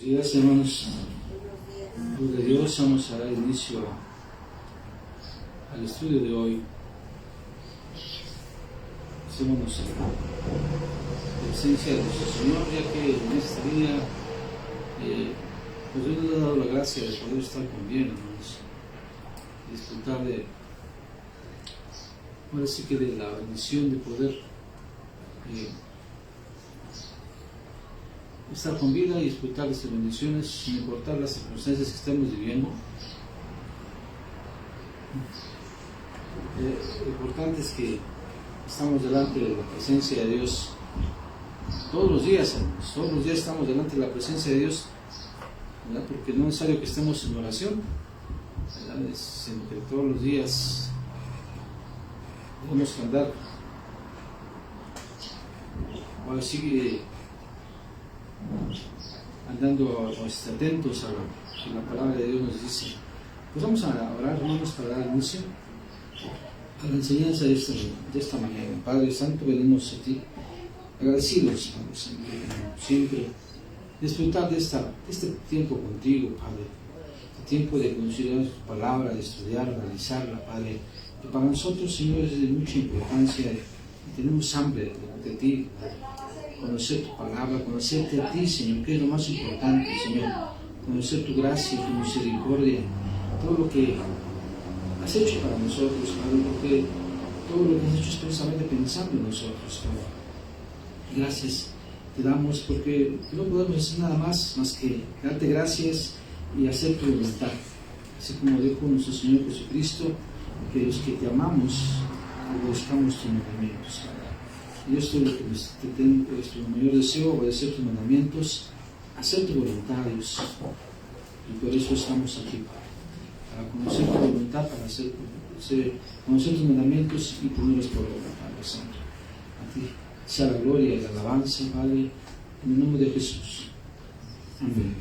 días, hermanos. Luz de Dios, vamos a dar inicio al estudio de hoy. Hacémonos la presencia de nuestro Señor, ya que en esta vida pues Dios nos ha dado la gracia de poder estar con bien, hermanos, disfrutar de, ahora sí que de la bendición de poder estar con vida y disfrutar de estas bendiciones sin importar las circunstancias que estemos viviendo. Lo importante es que estamos delante de la presencia de Dios todos los días, hermanos. Todos los días estamos delante de la presencia de Dios, ¿verdad? Porque no es necesario que estemos en oración, ¿verdad? Sino que todos los días tenemos que andar, ahora sí, andando atentos a lo que la palabra de Dios nos dice. Pues vamos a orar, hermanos, para dar inicio a la enseñanza de esta mañana. Padre Santo, venimos a ti agradecidos, Padre Santo, siempre disfrutar de este tiempo contigo, Padre, el tiempo de considerar tu palabra, de estudiar, analizarla, Padre, que para nosotros, Señor, es de mucha importancia y tenemos hambre de ti, conocer tu palabra, conocerte a ti, Señor, que es lo más importante, Señor, conocer tu gracia, tu misericordia, todo lo que has hecho para nosotros, Padre, porque todo lo que has hecho es precisamente pensando en nosotros, Padre. Gracias te damos porque no podemos hacer nada más que darte gracias y hacer tu voluntad, así como dijo nuestro Señor Jesucristo, que los que te amamos buscamos tus mandamientos, Padre. Y esto es lo que es tu mayor deseo, obedecer tus mandamientos, hacer tu voluntad, Dios. Y por eso estamos aquí, para conocer tu voluntad, para conocer tus mandamientos y ponerlos por obra, Padre Santo. A ti sea la gloria y la alabanza, Padre, en el nombre de Jesús. Amén.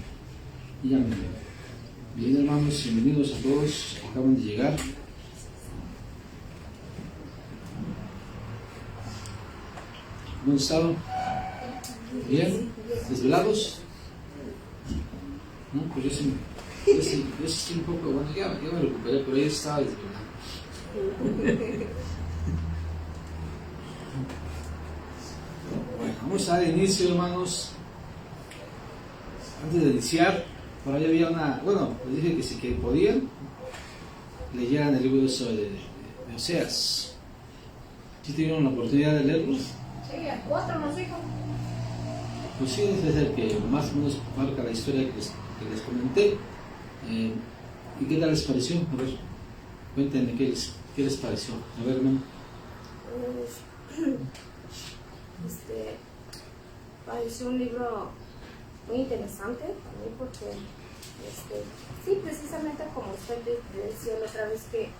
Y amén. Bien, hermanos, bienvenidos a todos que acaban de llegar. ¿Cómo han estado? ¿Bien? ¿Desvelados? No, pues yo sí estoy un poco, bueno, ya me recuperé, pero ya estaba desvelado. Bueno, vamos a dar inicio, hermanos. Antes de iniciar, por ahí había les dije que si que podían, leyeran el libro de Oseas. ¿Sí tuvieron la oportunidad de leerlo? Sí, a 4 nos dijo. Pues sí, es el que más o menos marca la historia que les comenté. ¿Y qué tal les pareció? A ver, cuéntenme qué les pareció. A ver, hermano. Pareció un libro muy interesante también porque, sí, precisamente como usted decía la otra vez que,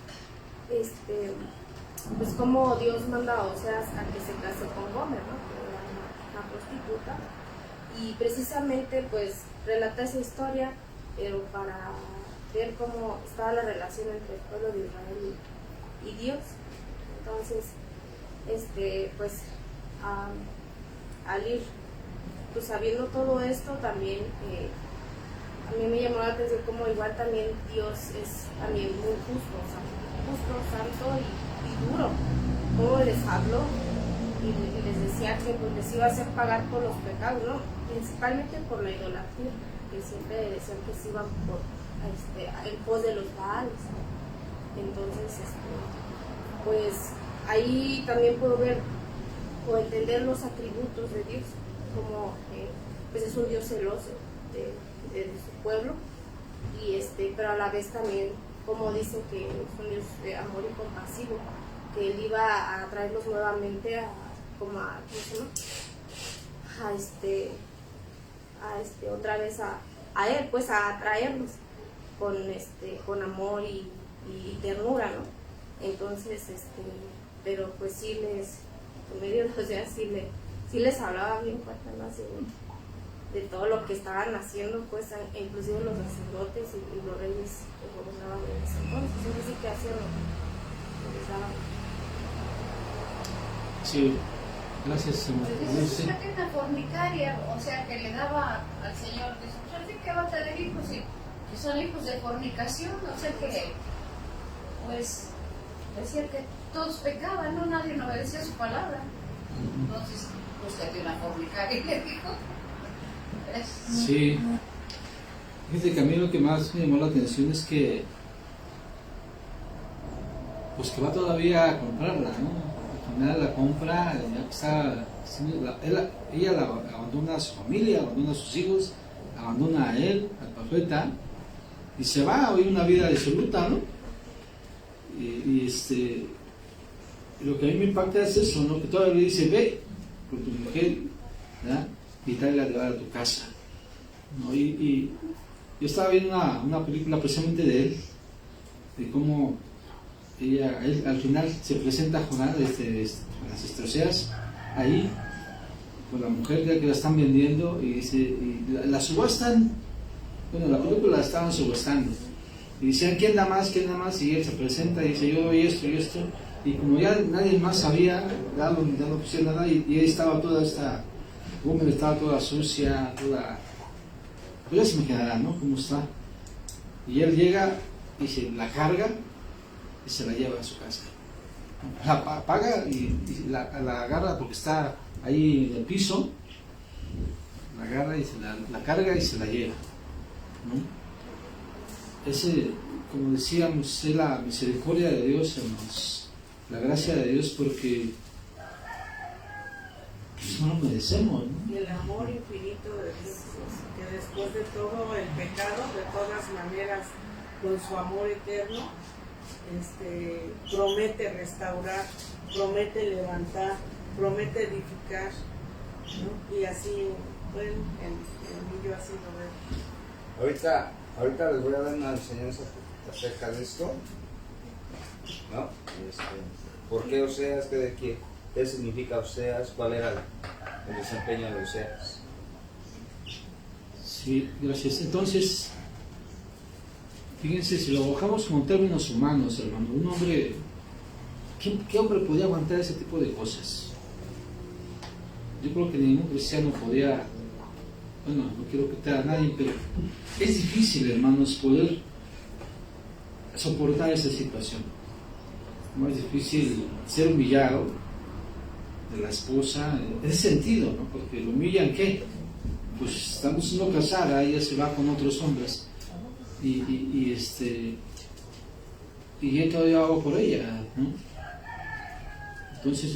pues como Dios manda a Oseas a que se case con Gomer, ¿no? Que era una prostituta, y precisamente pues relata esa historia, pero para ver cómo estaba la relación entre el pueblo de Israel y Dios. Entonces, pues al ir pues sabiendo todo esto también a mí me llamó la atención como igual también Dios es también muy justo, santo y duro, como les habló y les decía que pues les iba a hacer pagar por los pecados, ¿no? Principalmente por la idolatría, que siempre decían que se iban por en pos de los Baales. Entonces pues ahí también puedo ver o entender los atributos de Dios, como pues es un Dios celoso de su pueblo, y pero a la vez también como dice que es un Dios de amor y compasivo, que él iba a traerlos nuevamente otra vez a él, pues a atraerlos con amor y ternura, ¿no? Entonces pero pues sí por medio de Oseas sí les hablaba bien fuerte, ¿no? Así de todo lo que estaban haciendo, pues inclusive los sacerdotes y los reyes que gobernaban en ese entonces. Entonces sí que hacían lo que les daban. Sí, Gracias, amor. Pues Sí. resulta que una fornicaria, o sea, que le daba al Señor, dice, pues así que va a tener hijos y que son hijos de fornicación, o sea que, pues, decía que todos pecaban, no, nadie no obedecía su palabra. Entonces, búscate una fornicaria, le dijo. Sí. Fíjate que a mí lo que más me llamó la atención es que, pues que va todavía a comprarla, ¿no? Al final la compra, ya que está, ella abandona a su familia, abandona a sus hijos, abandona a él, al profeta, y se va a vivir una vida disoluta, ¿no? Y lo que a mí me impacta es eso, ¿no? Que todavía le dice, ve con tu mujer, ¿verdad? Y tráela a llevar a tu casa, ¿no? Y yo estaba viendo una película precisamente de él, de cómo él al final se presenta a Jonás desde las estroceas, ahí, con la mujer ya que la están vendiendo, y dice, y la subastan, bueno, la película la estaban subastando, y decían, ¿quién da más? ¿Quién da más? Y él se presenta y dice, yo doy esto y esto, y como ya nadie más sabía, ya no pusieron nada, y ahí estaba toda esta húmeda, estaba toda sucia, toda, pues ya se imaginarán, ¿no? Cómo está. Y él llega y se la carga y se la lleva a su casa. La paga y la agarra porque está ahí en el piso, la agarra y la carga y se la lleva, ¿no? Ese, como decíamos, es la misericordia de Dios, hermanos, la gracia de Dios, porque pues, no lo merecemos, ¿no? Y el amor infinito de Dios, que después de todo el pecado, de todas maneras, con su amor eterno, promete restaurar, promete levantar, promete edificar, ¿no? Y así, bueno, en yo así lo veo. Ahorita les voy a dar una enseñanza acerca de esto, ¿no? ¿Por qué Oseas? ¿Qué significa Oseas? ¿Cuál era el desempeño de Oseas? Sí, gracias. Entonces, fíjense, si lo bajamos con términos humanos, hermano, un hombre, ¿qué hombre podía aguantar ese tipo de cosas? Yo creo que ningún cristiano podía, bueno, no quiero quitar a nadie, pero es difícil, hermanos, poder soportar esa situación. No es difícil ser humillado de la esposa, en ese sentido, ¿no? Porque lo humillan, ¿qué? Pues estamos siendo casada, ella se va con otros hombres. Y yo todavía hago por ella, ¿no? Entonces,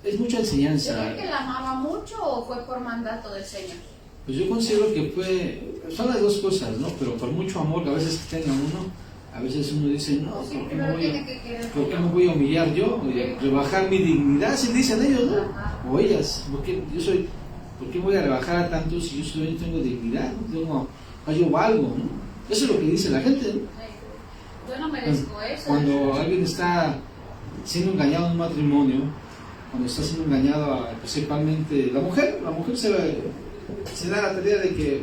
es mucha enseñanza. ¿Cree que la amaba mucho o fue por mandato del Señor? Pues yo considero que son las dos cosas, ¿no? Pero por mucho amor que a veces tenga uno, a veces uno dice, no, Sí, ¿por qué pero me tiene que querer ¿por qué mucho. me voy a humillar yo? Rebajar mi dignidad, se dicen ellos, ¿no? Ajá. O ellas, ¿por qué voy a rebajar a tantos si yo tengo dignidad? Yo valgo, ¿no? Eso es lo que dice la gente, ¿no? Yo no merezco eso. Cuando alguien está siendo engañado en un matrimonio, cuando está siendo engañado principalmente la mujer se da la tarea de que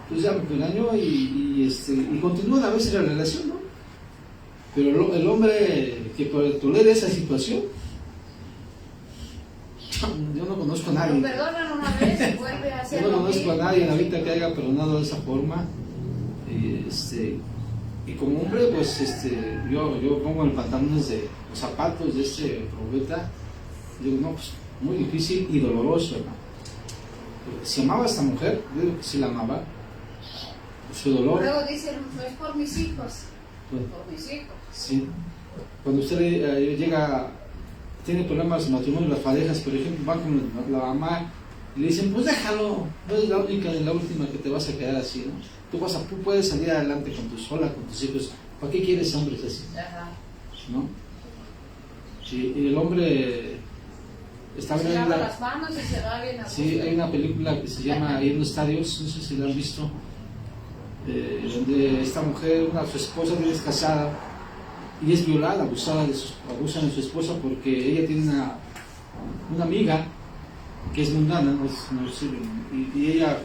pues ya me engañó y continúa a veces la relación, ¿no? Pero el hombre que tolera esa situación, yo no conozco a nadie. Lo perdonan una vez y vuelve a hacer Yo no lo conozco a mismo. nadie ahorita que haya perdonado de esa forma. Y como hombre, pues yo pongo el pantalones de los zapatos de este profeta. Digo, no, pues muy difícil y doloroso, hermano. Porque si amaba a esta mujer, yo digo que sí la amaba, pues su dolor. Luego dicen, no es por mis hijos, Pues, por mis hijos. sí. Cuando usted tiene problemas de matrimonio, las parejas, por ejemplo, van con la mamá y le dicen, pues déjalo, no es la única ni la última que te vas a quedar así, ¿no? Tú puedes salir adelante con tus hijos. ¿Para qué quieres hombres así? Ajá. ¿No? Y el hombre está Se viendo lava las manos y se va bien a gusto. sí, hay una película que se llama Ir los estadios, no sé si la han visto, donde esta mujer, su esposa es casada y es violada, abusan de su esposa porque ella tiene una amiga que es mundana, y ella,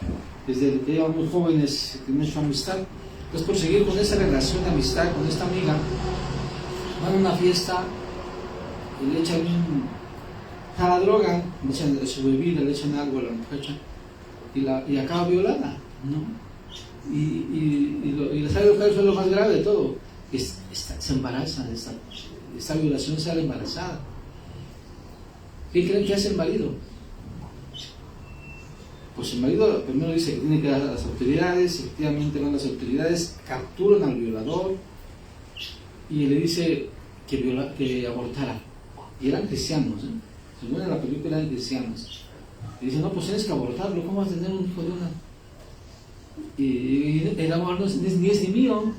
desde que eran muy jóvenes, tiene su amistad. Entonces, por seguir con esa relación de amistad con esta amiga, van a una fiesta le echan la droga, le echan su bebida, le echan algo a la muchacha y acaba violada, ¿no? Y la sale es lo más grave de todo, se embaraza, esta violación sale embarazada. ¿Qué creen que hace el marido? Pues el marido primero dice que tiene que dar a las autoridades, efectivamente van las autoridades, capturan al violador y le dice que abortara. Y eran cristianos, según en la película eran cristianos. Y dice, no, pues tienes que abortarlo, ¿cómo vas a tener un hijo de una? Y el amor ni es ni mío,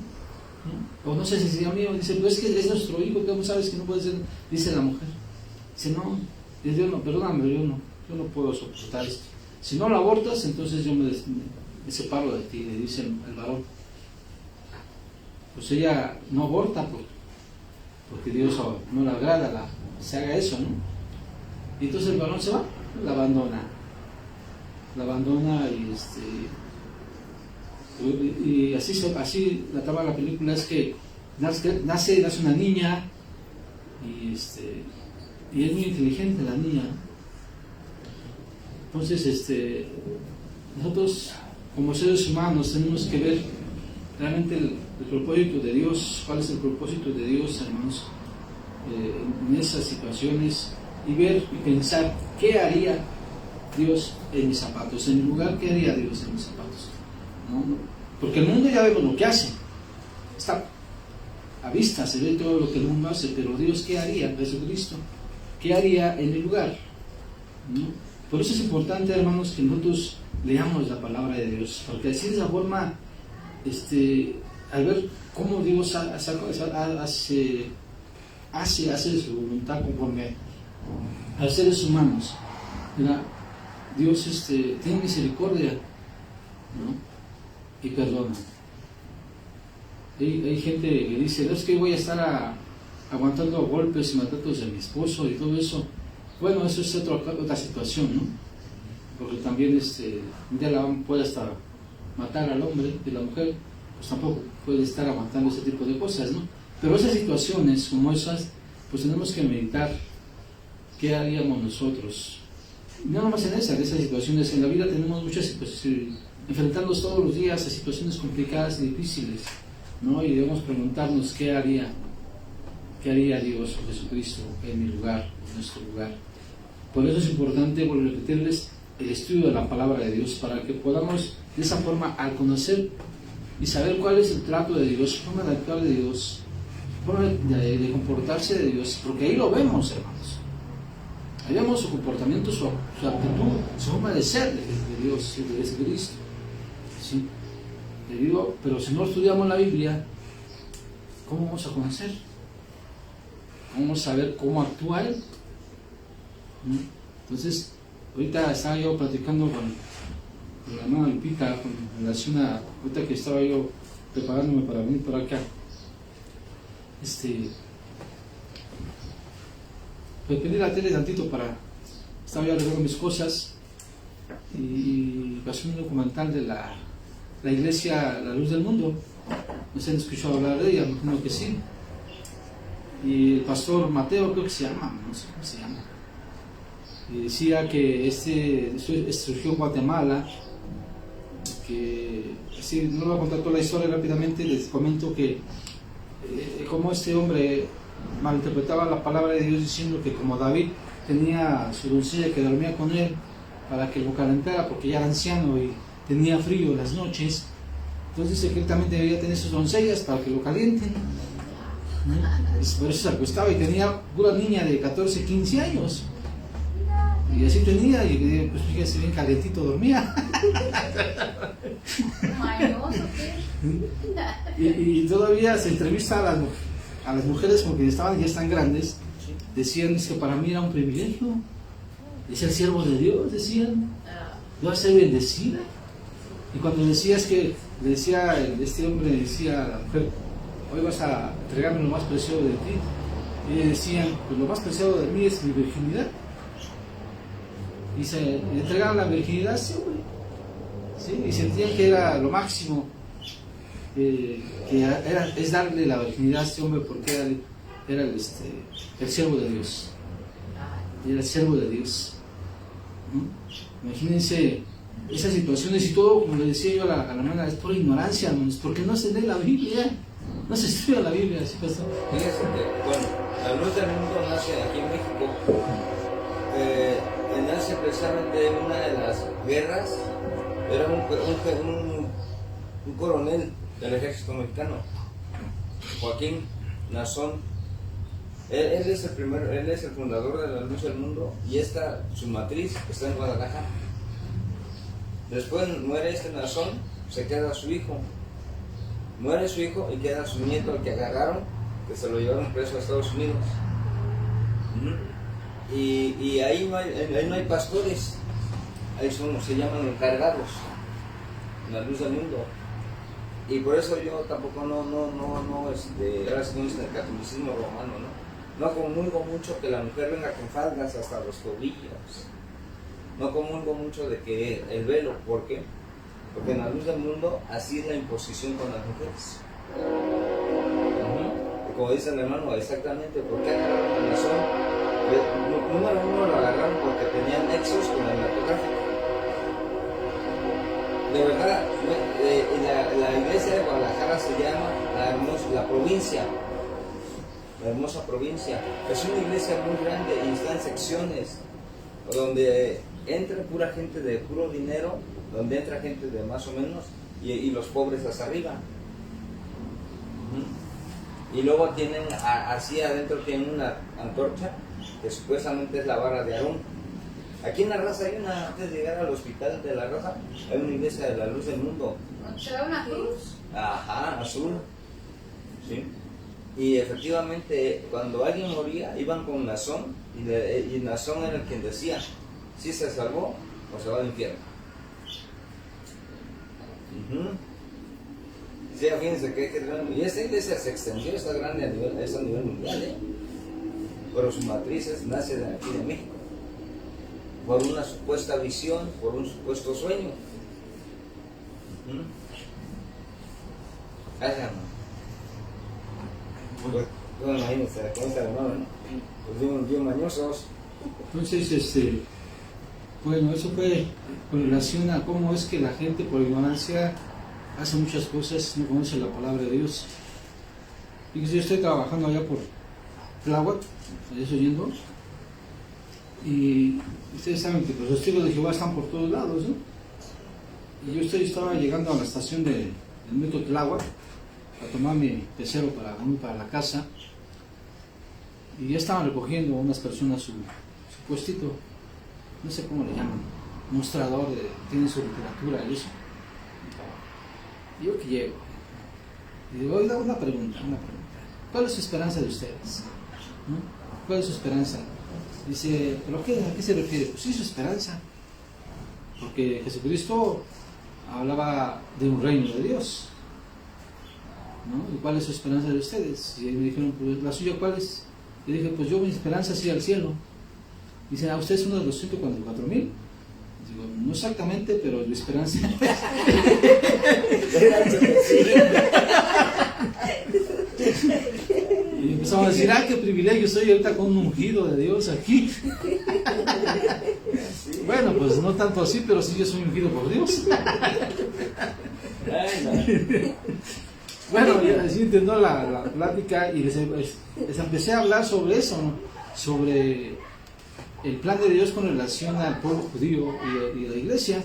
¿no? O no sé si sería mío. Dice, pues es que es nuestro hijo, ¿cómo sabes que no puede ser? Dice la mujer. Dice, no, Dios no, perdóname, yo no puedo soportar esto. Si no lo abortas, entonces yo me separo de ti, le dice el varón. Pues ella no aborta porque Dios no le agrada se haga eso, ¿no? Y entonces el varón se va, la abandona y así la trama de la película es que nace una niña y es muy inteligente la niña. Entonces nosotros como seres humanos tenemos que ver realmente el propósito de Dios, cuál es el propósito de Dios, hermanos, en esas situaciones, y ver y pensar qué haría Dios en mis zapatos, en mi lugar, qué haría Dios en mis zapatos, ¿no? Porque el mundo ya vemos lo que hace, está a vista, se ve todo lo que el mundo hace, pero Dios, ¿qué haría? Jesucristo, ¿qué haría en mi lugar? ¿No? Por eso es importante, hermanos, que nosotros leamos la palabra de Dios, porque así de esa forma, al ver cómo Dios hace su voluntad conforme a los seres humanos, ¿verdad? Dios tiene misericordia, ¿no? Y perdona. Hay gente que dice, no es que voy a estar aguantando golpes y maltratos de mi esposo y todo eso. Bueno, eso es otra situación, ¿no? Porque también un día puede hasta matar al hombre y la mujer, pues tampoco puede estar aguantando ese tipo de cosas, ¿no? Pero esas situaciones como esas, pues tenemos que meditar qué haríamos nosotros. Y no nomás en esas situaciones, en la vida tenemos muchas situaciones, enfrentarnos todos los días a situaciones complicadas y difíciles, ¿no? Y debemos preguntarnos qué haría Dios o Jesucristo en mi lugar, en nuestro lugar. Por eso es importante repetirles el estudio de la palabra de Dios, para que podamos de esa forma, al conocer y saber cuál es el trato de Dios, forma de actuar de Dios, forma de comportarse de Dios, porque ahí lo vemos, hermanos. Ahí vemos su comportamiento, su actitud, su forma de ser de Dios, de Jesucristo. ¿Sí? Pero si no estudiamos la Biblia, ¿cómo vamos a conocer? ¿Cómo vamos a ver cómo actúa Él? Entonces, ahorita estaba yo platicando con la hermana Lupita en relación a, ahorita que estaba yo preparándome para venir por acá, pues pedí la tele tantito estaba yo arreglando mis cosas y pasó un documental de la iglesia La Luz del Mundo. No sé, ¿han escuchado hablar de ella? No, que sí. Y el pastor Mateo, creo que se llama, no sé cómo se llama, y decía que surgió en Guatemala, que sí, no voy a contar toda la historia rápidamente, les comento que como este hombre malinterpretaba la palabra de Dios diciendo que como David tenía su doncella que dormía con él para que lo calentara porque ya era anciano y tenía frío las noches, entonces secretamente debía tener sus doncellas para que lo calienten, ¿no? Por eso se acostaba y tenía pura niña de 14, 15 años. Y así tenía, y pues fíjese, bien calientito dormía. ¿Mañoso qué? Y todavía se entrevista a las mujeres porque ya están grandes. Decían, es que para mí era un privilegio. Decía el siervo de Dios, decían. Yo a ser bendecida. Y cuando decías que, este hombre decía a la mujer, hoy vas a entregarme lo más preciado de ti. Y le decían, pues lo más preciado de mí es mi virginidad. Y se entregaron la virginidad, sí, ¿sí? Y sentían que era lo máximo, es darle la virginidad a este hombre porque era el siervo de Dios. Era el siervo de Dios. ¿No? Imagínense esas situaciones y todo, como le decía yo a la hermana, es por ignorancia, hermanos, porque no se lee la Biblia, no se estudia la Biblia, ¿sí pasó? Fíjense que, bueno, la luz del mundo nace aquí en México, nace precisamente en una de las guerras, era un coronel del ejército mexicano, Joaquín Nazón. Él es el fundador de la luz del mundo y su matriz está en Guadalajara. Después muere Nazón, se queda su hijo. Muere su hijo y queda su nieto, el que agarraron, que se lo llevaron preso a Estados Unidos. Y ahí no hay pastores, ahí se llaman encargados, en la luz del mundo. Y por eso yo tampoco ahora sí como dicen el catolicismo romano, no comulgo mucho que la mujer venga con faldas hasta los tobillos. No comulgo mucho de que el velo, ¿por qué? Porque en la luz del mundo así es la imposición con las mujeres. Y como dice el hermano, exactamente, ¿por qué agarraron a Nazón? Número uno lo agarraron porque tenían nexos con el narcotráfico. De verdad, la iglesia de Guadalajara se llama la provincia. La hermosa provincia. Es una iglesia muy grande y está en secciones donde entra pura gente de puro dinero, donde entra gente de más o menos y los pobres hacia arriba. Y luego tienen así adentro tienen una antorcha que supuestamente es la vara de Aarón. Aquí en La Raza hay antes de llegar al hospital de La Raza hay una iglesia de la luz del mundo. ¿Se da una cruz? Ajá, azul. Sí. Y efectivamente, cuando alguien moría, iban con Nazón, y Nazón era quien decía, si se salvó o se va al infierno. Sí, fíjense que es grande. Y esta iglesia se extendió, está grande es a nivel mundial, pero su matriz nace de aquí de México, por una supuesta visión, por un supuesto sueño. Bueno, imagínense, con esta hermana, ¿no? Pues bien mañosos. Entonces, bueno, eso fue con relación a cómo es que la gente por ignorancia hace muchas cosas, no conoce la palabra de Dios. Fíjense, yo estoy trabajando allá por Tláhuac, allá estoy yendo, y ustedes saben que los testigos de Jehová están por todos lados, ¿no? Y yo estaba llegando a la estación del metro Tláhuac a tomar mi pecero para la casa, y ya estaban recogiendo unas personas su puestito, no sé cómo le llaman, mostrador, tienen su literatura y eso. Y yo que llego, y digo, oiga, una pregunta, ¿cuál es su esperanza de ustedes? ¿No? ¿Cuál es su esperanza? Dice, ¿pero a qué se refiere? Pues sí, su esperanza, porque Jesucristo hablaba de un reino de Dios, ¿no? ¿Y cuál es su esperanza de ustedes? Y me dijeron, pues la suya, ¿cuál es? Y dije, pues yo mi esperanza es ir al cielo. Dicen, ¿usted es uno de los 144,000? Digo, no exactamente, pero mi esperanza Y empezamos a decir, qué privilegio, soy ahorita con un ungido de Dios aquí. Bueno, pues no tanto así, pero sí yo soy ungido por Dios. Bueno, ya así entendió la plática y les empecé a hablar sobre eso, ¿no? Sobre el plan de Dios con relación al pueblo judío y a la iglesia.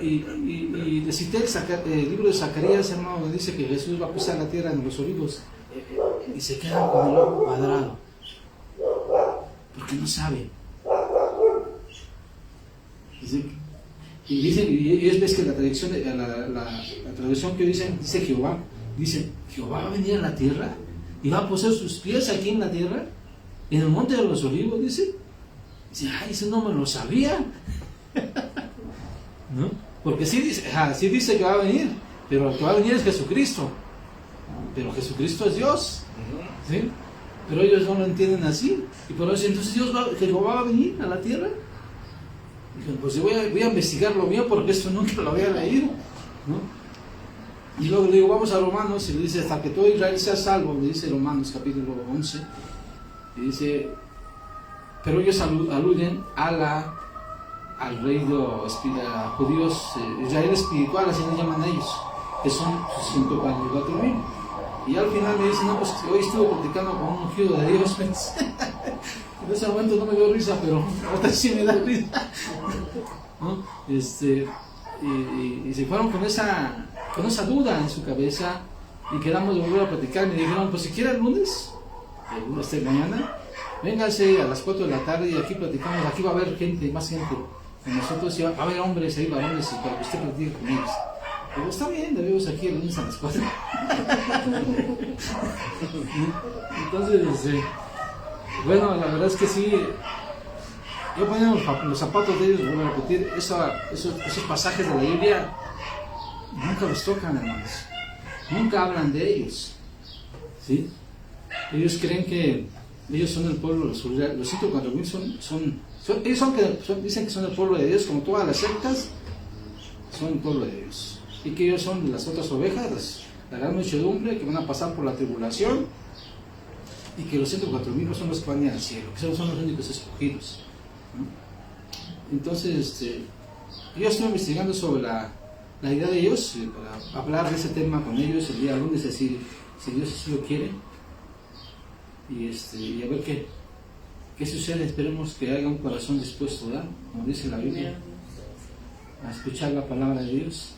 Y le cité el libro de Zacarías, hermano, donde dice que Jesús va a pisar la tierra en los olivos y se quedan con el ojo cuadrado porque no saben. Y dicen, y es ves que la traducción que dicen, dice Jehová va a venir a la tierra y va a poner sus pies aquí en la tierra, en el monte de los olivos, dice, eso no me lo sabía. ¿No? Porque sí dice que va a venir, pero el que va a venir es Jesucristo, pero Jesucristo es Dios, ¿sí? Pero ellos no lo entienden así, y por eso entonces Jehová va a venir a la tierra. Dijeron, pues yo voy a investigar lo mío porque esto nunca lo había leído, ¿no? Y luego le digo, vamos a Romanos, y le dice, hasta que todo Israel sea salvo, le dice Romanos capítulo 11, y dice, pero ellos aluden al reino a judíos, Israel espiritual, así le llaman a ellos, que son 144,000. Y al final me dice, no, pues hoy estuve platicando con un ungido de Dios. En ese momento no me dio risa, pero ahorita sí me da risa. ¿No? Y se fueron con esa duda en su cabeza y quedamos de volver a platicar. Me dijeron, pues si quiere el lunes mañana, véngase a las 4 de la tarde y aquí platicamos. Aquí va a haber gente, más gente con nosotros, y va a haber hombres ahí, varones, para que usted platique con ellos. Pero está bien, debemos aquí el lunes a las 4. Entonces, bueno, la verdad es que sí. Yo poniendo los zapatos de ellos, vuelvo a repetir, esos pasajes de la Biblia nunca los tocan, hermanos. Nunca hablan de ellos. ¿Sí? Ellos creen que ellos son el pueblo, los 104,000 ellos dicen que son el pueblo de Dios, como todas las sectas, son el pueblo de Dios. Y que ellos son de las otras ovejas, la gran muchedumbre, que van a pasar por la tribulación, y que los 104,000 no son los que van a ir al cielo, que son los únicos escogidos. ¿No? Entonces, yo estoy investigando sobre la idea de ellos, para hablar de ese tema con ellos el día lunes, si Dios así lo quiere, y a ver qué sucede. Esperemos que haya un corazón dispuesto, ¿verdad? Como dice la Biblia, a escuchar la palabra de Dios,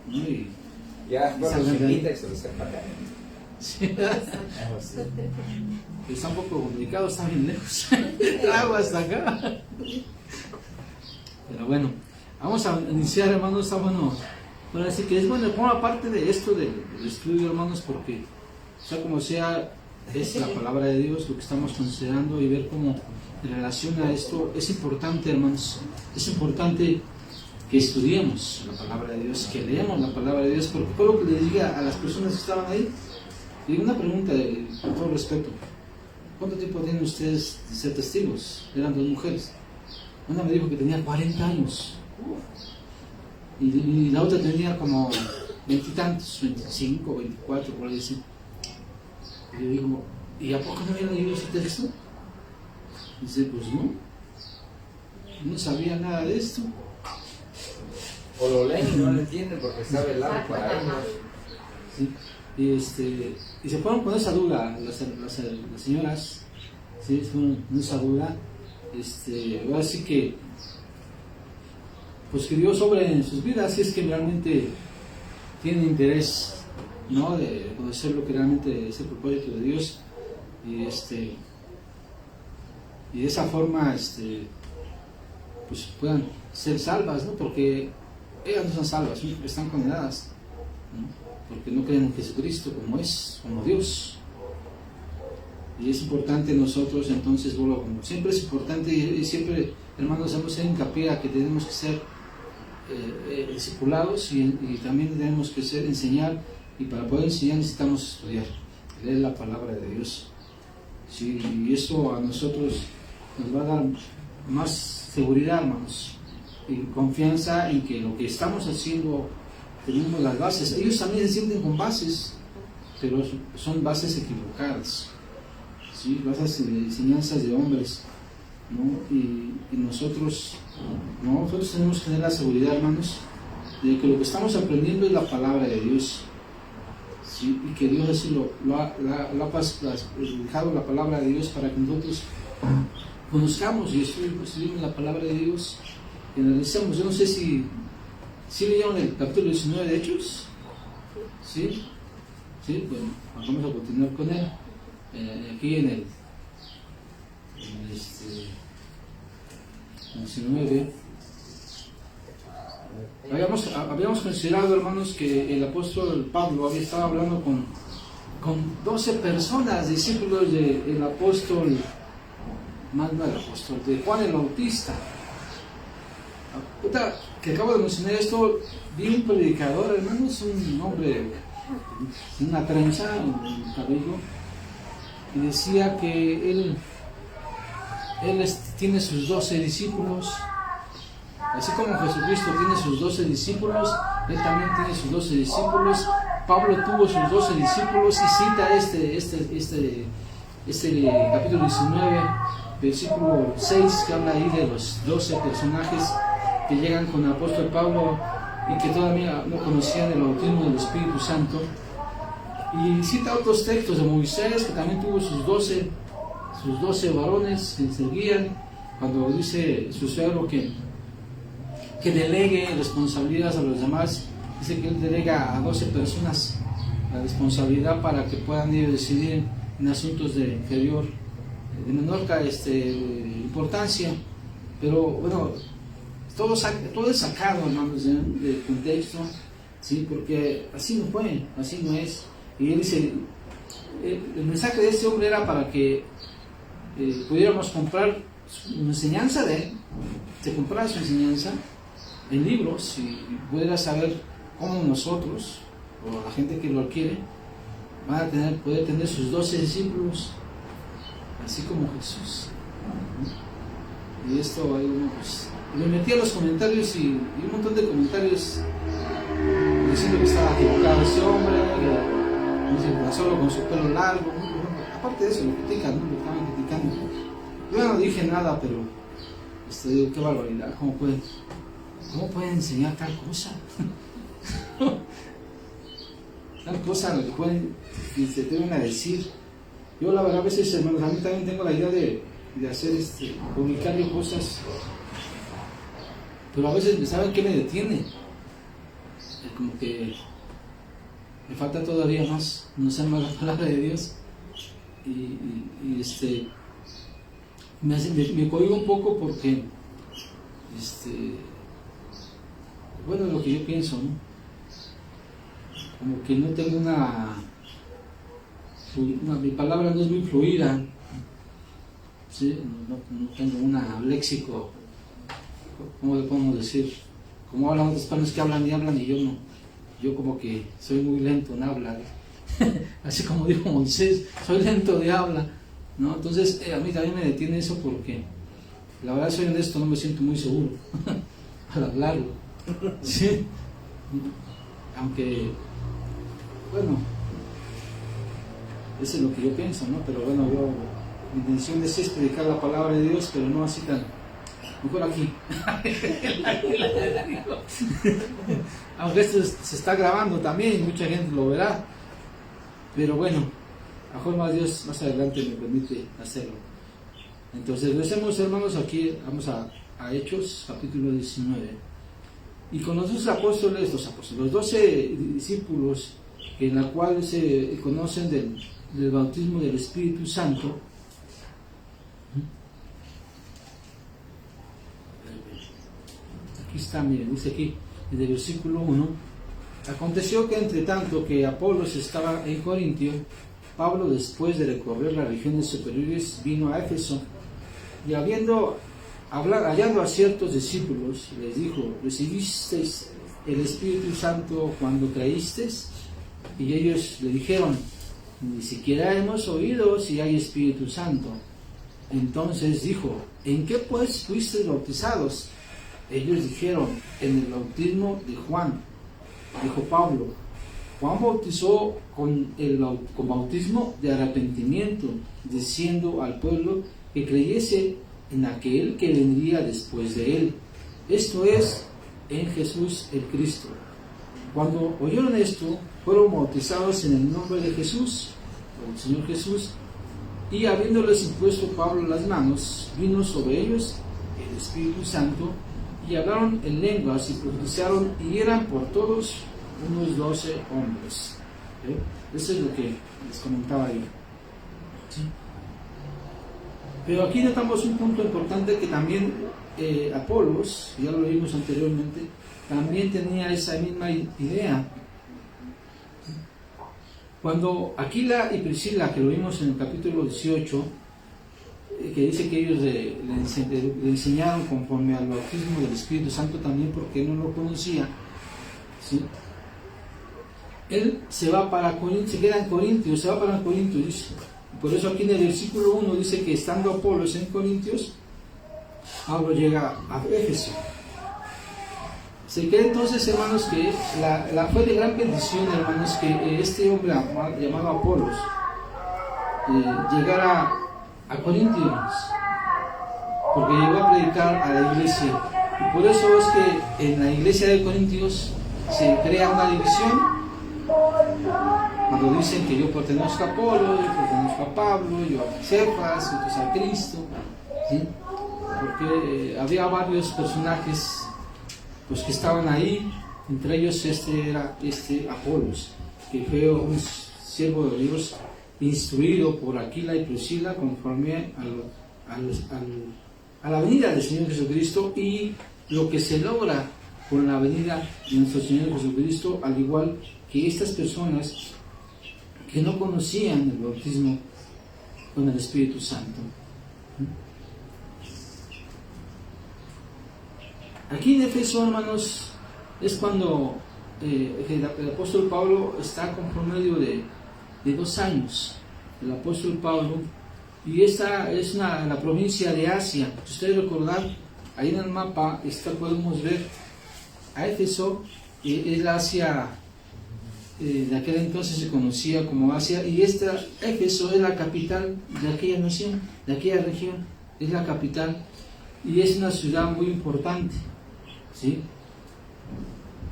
¿no? Ya cuando se quita y se lo sepa. Sí. Está un poco complicado, está bien lejos. Agua hasta acá. Pero bueno, vamos a iniciar, hermanos. Está bueno. Bueno, así que es bueno, forma parte de esto del estudio, hermanos, porque sea como sea, es la palabra de Dios lo que estamos considerando, y ver cómo en relación a esto es importante, hermanos. Es importante que estudiemos la palabra de Dios, que leamos la palabra de Dios, porque todo lo que les diga a las personas que estaban ahí. Y una pregunta, con todo respeto, ¿cuánto tiempo tienen ustedes de ser testigos? Eran 2 mujeres. Una me dijo que tenía 40 años y la otra tenía como 20 y tantos, 25, 24, por ahí así. Y yo digo, ¿y a poco no había leído ese texto? Dice, pues no sabía nada de esto. O lo leen y no lo entienden porque sabe largo para ellos. Sí. Y se fueron con esa duda las señoras, ¿sí? Se fueron con esa duda. Ahora sí que, pues que Dios sobre en sus vidas, si es que realmente tienen interés, ¿no? De conocer lo que realmente es el propósito de Dios, y de esa forma, pues puedan ser salvas, ¿no? Porque ellas no son salvas, están condenadas, ¿no? Porque no creen en Jesucristo como Dios. Y es importante nosotros, entonces, bueno, como siempre es importante, y siempre, hermanos, hemos hecho hincapié a que tenemos que ser discipulados, y también tenemos que enseñar, y para poder enseñar necesitamos estudiar, leer la palabra de Dios. ¿Sí? Y eso a nosotros nos va a dar más seguridad, hermanos, y confianza en que lo que estamos haciendo tenemos las bases. Ellos también se sienten con bases, pero son bases equivocadas, ¿sí? Bases de enseñanzas de hombres, ¿no? Y nosotros tenemos que tener la seguridad, hermanos, de que lo que estamos aprendiendo es la palabra de Dios, ¿sí? Y que Dios así lo ha dejado la palabra de Dios para que nosotros conozcamos y estudiemos la palabra de Dios y analicemos. Yo no sé si leyeron el capítulo 19 de Hechos. ¿Sí? Bueno, vamos a continuar con él. Aquí en el 19 habíamos considerado, hermanos, que el apóstol Pablo había estado hablando con 12 personas, discípulos del apóstol, de Juan el Bautista. Ahorita que acabo de mencionar esto, vi un predicador, hermanos, un hombre en una trenza, un cabello, y decía que él tiene sus 12 discípulos, así como Jesucristo tiene sus 12 discípulos, Él también tiene sus 12 discípulos. Pablo tuvo sus 12 discípulos y cita este capítulo 19, versículo 6, que habla ahí de los 12 personajes que llegan con el apóstol Pablo y que todavía no conocían el bautismo del Espíritu Santo. Y cita otros textos de Moisés, que también tuvo sus 12 varones que seguían, cuando dice su suegro que delegue responsabilidades a los demás. Dice que él delega a 12 personas la responsabilidad para que puedan ellos decidir en asuntos de menor importancia. Pero bueno, todo es sacado, hermanos, del contexto, ¿sí? Porque así no fue, así no es. Y él dice, el mensaje de este hombre era para que pudiéramos comprar una enseñanza de él, se comprara su enseñanza en libros y pudiera saber cómo nosotros, o la gente que lo adquiere, van a poder tener sus 12 discípulos, así como Jesús. Y esto ahí uno, pues, me metí a los comentarios y un montón de comentarios diciendo que estaba equivocado ese hombre, que solo con su pelo largo. Aparte de eso, lo critican, ¿no? Lo estaban criticando. Yo no dije nada, pero digo, qué barbaridad, ¿cómo pueden enseñar tal cosa? Tal cosa, lo que pueden y se deben a decir. Yo la verdad a veces, hermanos, a mí también tengo la idea de hacer publicar yo cosas, pero a veces, ¿saben qué me detiene? Como que me falta todavía más conocer más la palabra de Dios y me cohibo un poco porque bueno, lo que yo pienso, ¿no? Como que no tengo mi palabra no es muy fluida, ¿sí? No tengo un léxico, ¿cómo le podemos decir? Como hablan otros panes que hablan y yo no. Yo como que soy muy lento en hablar, así como dijo Moisés, soy lento de habla, ¿no? Entonces a mí también me detiene eso porque la verdad, soy honesto, no me siento muy seguro al hablarlo, ¿sí? Aunque, bueno, eso es lo que yo pienso, ¿no? Pero bueno, mi intención es predicar la palabra de Dios, pero no así tan, mejor aquí. Aunque esto se está grabando también y mucha gente lo verá, pero bueno, a mejor más Dios más adelante me permite hacerlo. Entonces, regresemos, hermanos, aquí vamos a Hechos, capítulo 19. Y con los 12 apóstoles, los 12 discípulos, en la cual se conocen del bautismo del Espíritu Santo, aquí está, miren, dice aquí, en el versículo 1, aconteció que entre tanto que Apolos estaba en Corintio, Pablo, después de recorrer las regiones superiores, vino a Éfeso, y hallando a ciertos discípulos, les dijo, ¿recibisteis el Espíritu Santo cuando creísteis? Y ellos le dijeron, ni siquiera hemos oído si hay Espíritu Santo. Entonces dijo, ¿en qué pues fuisteis bautizados? Ellos dijeron, en el bautismo de Juan. Dijo Pablo, Juan bautizó con bautismo de arrepentimiento, diciendo al pueblo que creyese en aquel que vendría después de él, esto es, en Jesús el Cristo. Cuando oyeron esto, fueron bautizados en el nombre de Jesús, o el Señor Jesús, y habiéndoles impuesto Pablo las manos, vino sobre ellos el Espíritu Santo, y hablaron en lenguas y profetizaron, y eran por todos unos 12 hombres. Eso es lo que les comentaba yo. ¿Sí? Pero aquí notamos un punto importante que también Apolos, ya lo vimos anteriormente, también tenía esa misma idea. Cuando Aquila y Priscila, que lo vimos en el capítulo 18, que dice que ellos le enseñaron conforme al bautismo del Espíritu Santo también porque no lo conocía, ¿sí? Él se va para Corinto, se queda en Corintios, se va para Corintios, dice. Por eso aquí en el versículo 1 dice que estando Apolos en Corintios, Pablo llega a Éfeso. Se cree entonces, hermanos, que fue de gran bendición, hermanos, que este hombre llamado Apolos llegara a Corintios, porque llegó a predicar a la iglesia. Y por eso es que en la iglesia de Corintios se crea una división, cuando dicen que yo pertenezco a Apolo, yo pertenezco a Pablo, yo a Cefas, otros a Cristo, ¿sí? Porque había varios personajes pues que estaban ahí, entre ellos era Apolos, que fue un siervo de Dios instruido por Aquila y Priscila conforme a la venida del Señor Jesucristo y lo que se logra con la venida de nuestro Señor Jesucristo, al igual que estas personas que no conocían el bautismo con el Espíritu Santo. Aquí en Efeso, hermanos, es cuando el apóstol Pablo está con promedio de 2 años. El apóstol Pablo, y esta es la provincia de Asia. Si ustedes recordan, ahí en el mapa podemos ver a Éfeso, es la Asia, de aquel entonces se conocía como Asia, y Éfeso es la capital de aquella nación, de aquella región, es la capital, y es una ciudad muy importante. ¿Sí?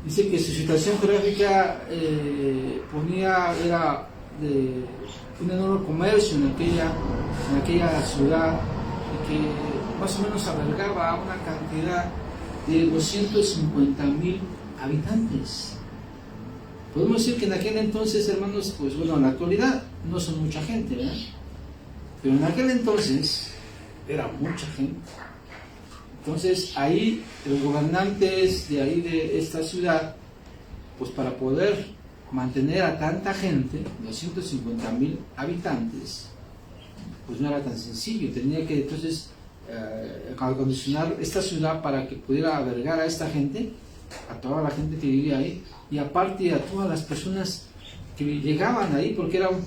Dice que su situación geográfica era de un enorme comercio en aquella ciudad, y que más o menos albergaba una cantidad de 250,000 habitantes. Podemos decir que en aquel entonces, hermanos, pues bueno, en la actualidad no son mucha gente, ¿verdad? Pero en aquel entonces era mucha gente. Entonces ahí los gobernantes de esta ciudad, pues para poder mantener a tanta gente, 250,000 habitantes, pues no era tan sencillo. Tenía que entonces acondicionar esta ciudad para que pudiera albergar a esta gente, a toda la gente que vivía ahí, y aparte a todas las personas que llegaban ahí, porque era un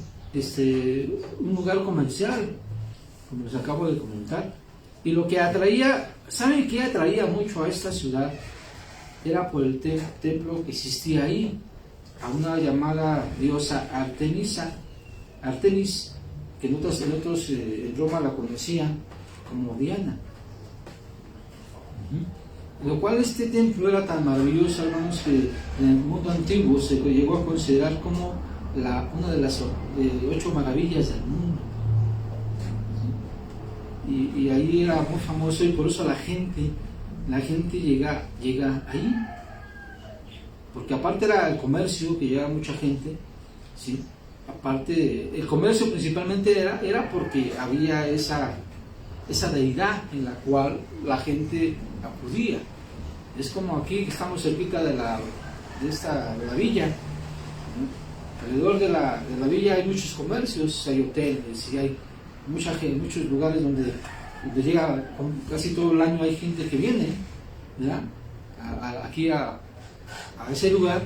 lugar comercial, como les acabo de comentar. Y lo que atraía, ¿saben qué atraía mucho a esta ciudad? Era por el templo que existía ahí, a una llamada diosa Artemis, que en Roma la conocían como Diana. Lo cual este templo era tan maravilloso, hermanos, que en el mundo antiguo se llegó a considerar como una de las 8 maravillas del mundo. Y ahí era muy famoso, y por eso la gente llega ahí, porque aparte era el comercio, que llegaba mucha gente, ¿sí? Aparte, el comercio principalmente era porque había esa deidad en la cual la gente acudía. Es como aquí que estamos cerquita de la villa, ¿no? Alrededor de la villa hay muchos comercios, hay hoteles y hay muchos lugares donde llega casi todo el año, hay gente que viene, ¿verdad? Aquí a ese lugar,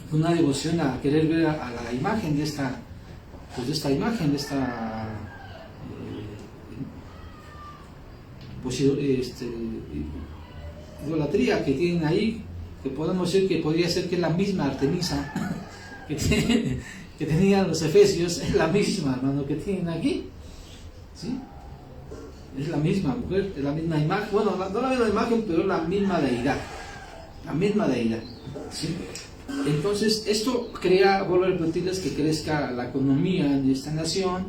con una devoción a querer ver a la imagen de esta idolatría que tienen ahí, que podemos decir que podría ser que es la misma Artemisa que tenían los efesios, es la misma, hermano, que tienen aquí, ¿sí? Es la misma mujer, es la misma imagen, bueno, no la misma imagen, pero la misma deidad, ¿sí? Entonces, esto vuelvo a repetirles, que crezca la economía de esta nación,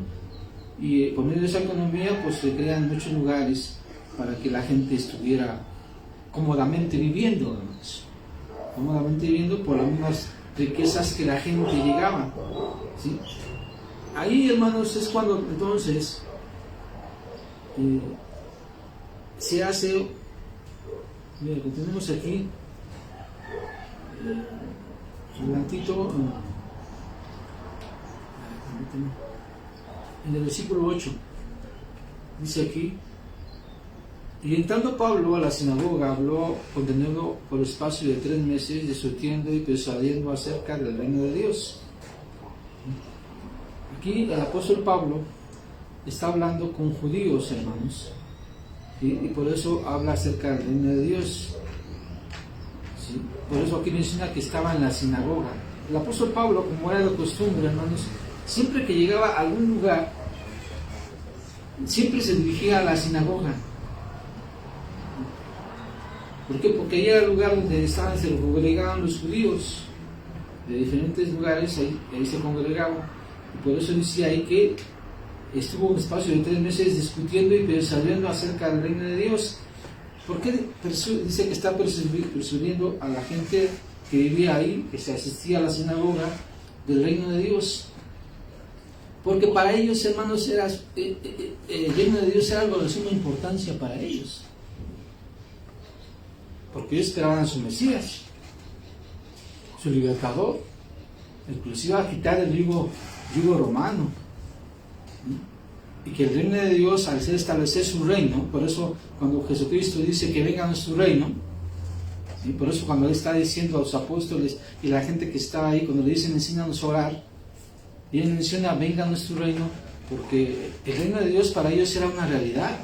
y por medio de esa economía, pues se crean muchos lugares para que la gente estuviera cómodamente viviendo, hermanos, por las mismas riquezas que la gente llegaba, ¿sí? Ahí, hermanos, es cuando entonces se hace, mira, que tenemos aquí adelantito, en el versículo 8 dice aquí: y entrando Pablo a la sinagoga, habló con denuedo por espacio de 3 meses, discutiendo y persuadiendo acerca del reino de Dios. Aquí el apóstol Pablo está hablando con judíos, hermanos, y por eso habla acerca del reino de Dios. ¿sí? Por eso aquí menciona que estaba en la sinagoga. El apóstol Pablo, como era de costumbre, hermanos, siempre que llegaba a algún lugar, siempre se dirigía a la sinagoga. ¿Por qué? Porque ahí era el lugar donde se congregaban los judíos de diferentes lugares, ahí se congregaban. Y por eso dice ahí que estuvo un espacio de 3 meses discutiendo y persuadiendo acerca del reino de Dios. ¿Por qué dice que está persuadiendo a la gente que vivía ahí, que se asistía a la sinagoga del reino de Dios? Porque para ellos, hermanos, el reino de Dios era algo de suma importancia para ellos. Porque ellos esperaban a su Mesías, su libertador, inclusive a quitar el yugo romano. Y que el reino de Dios, al ser establecer su reino, por eso cuando Jesucristo dice que venga a nuestro reino, ¿sí? Por eso cuando Él está diciendo a los apóstoles y la gente que está ahí, cuando le dicen enséñanos a orar, y Él menciona venga a nuestro reino, porque el reino de Dios para ellos era una realidad,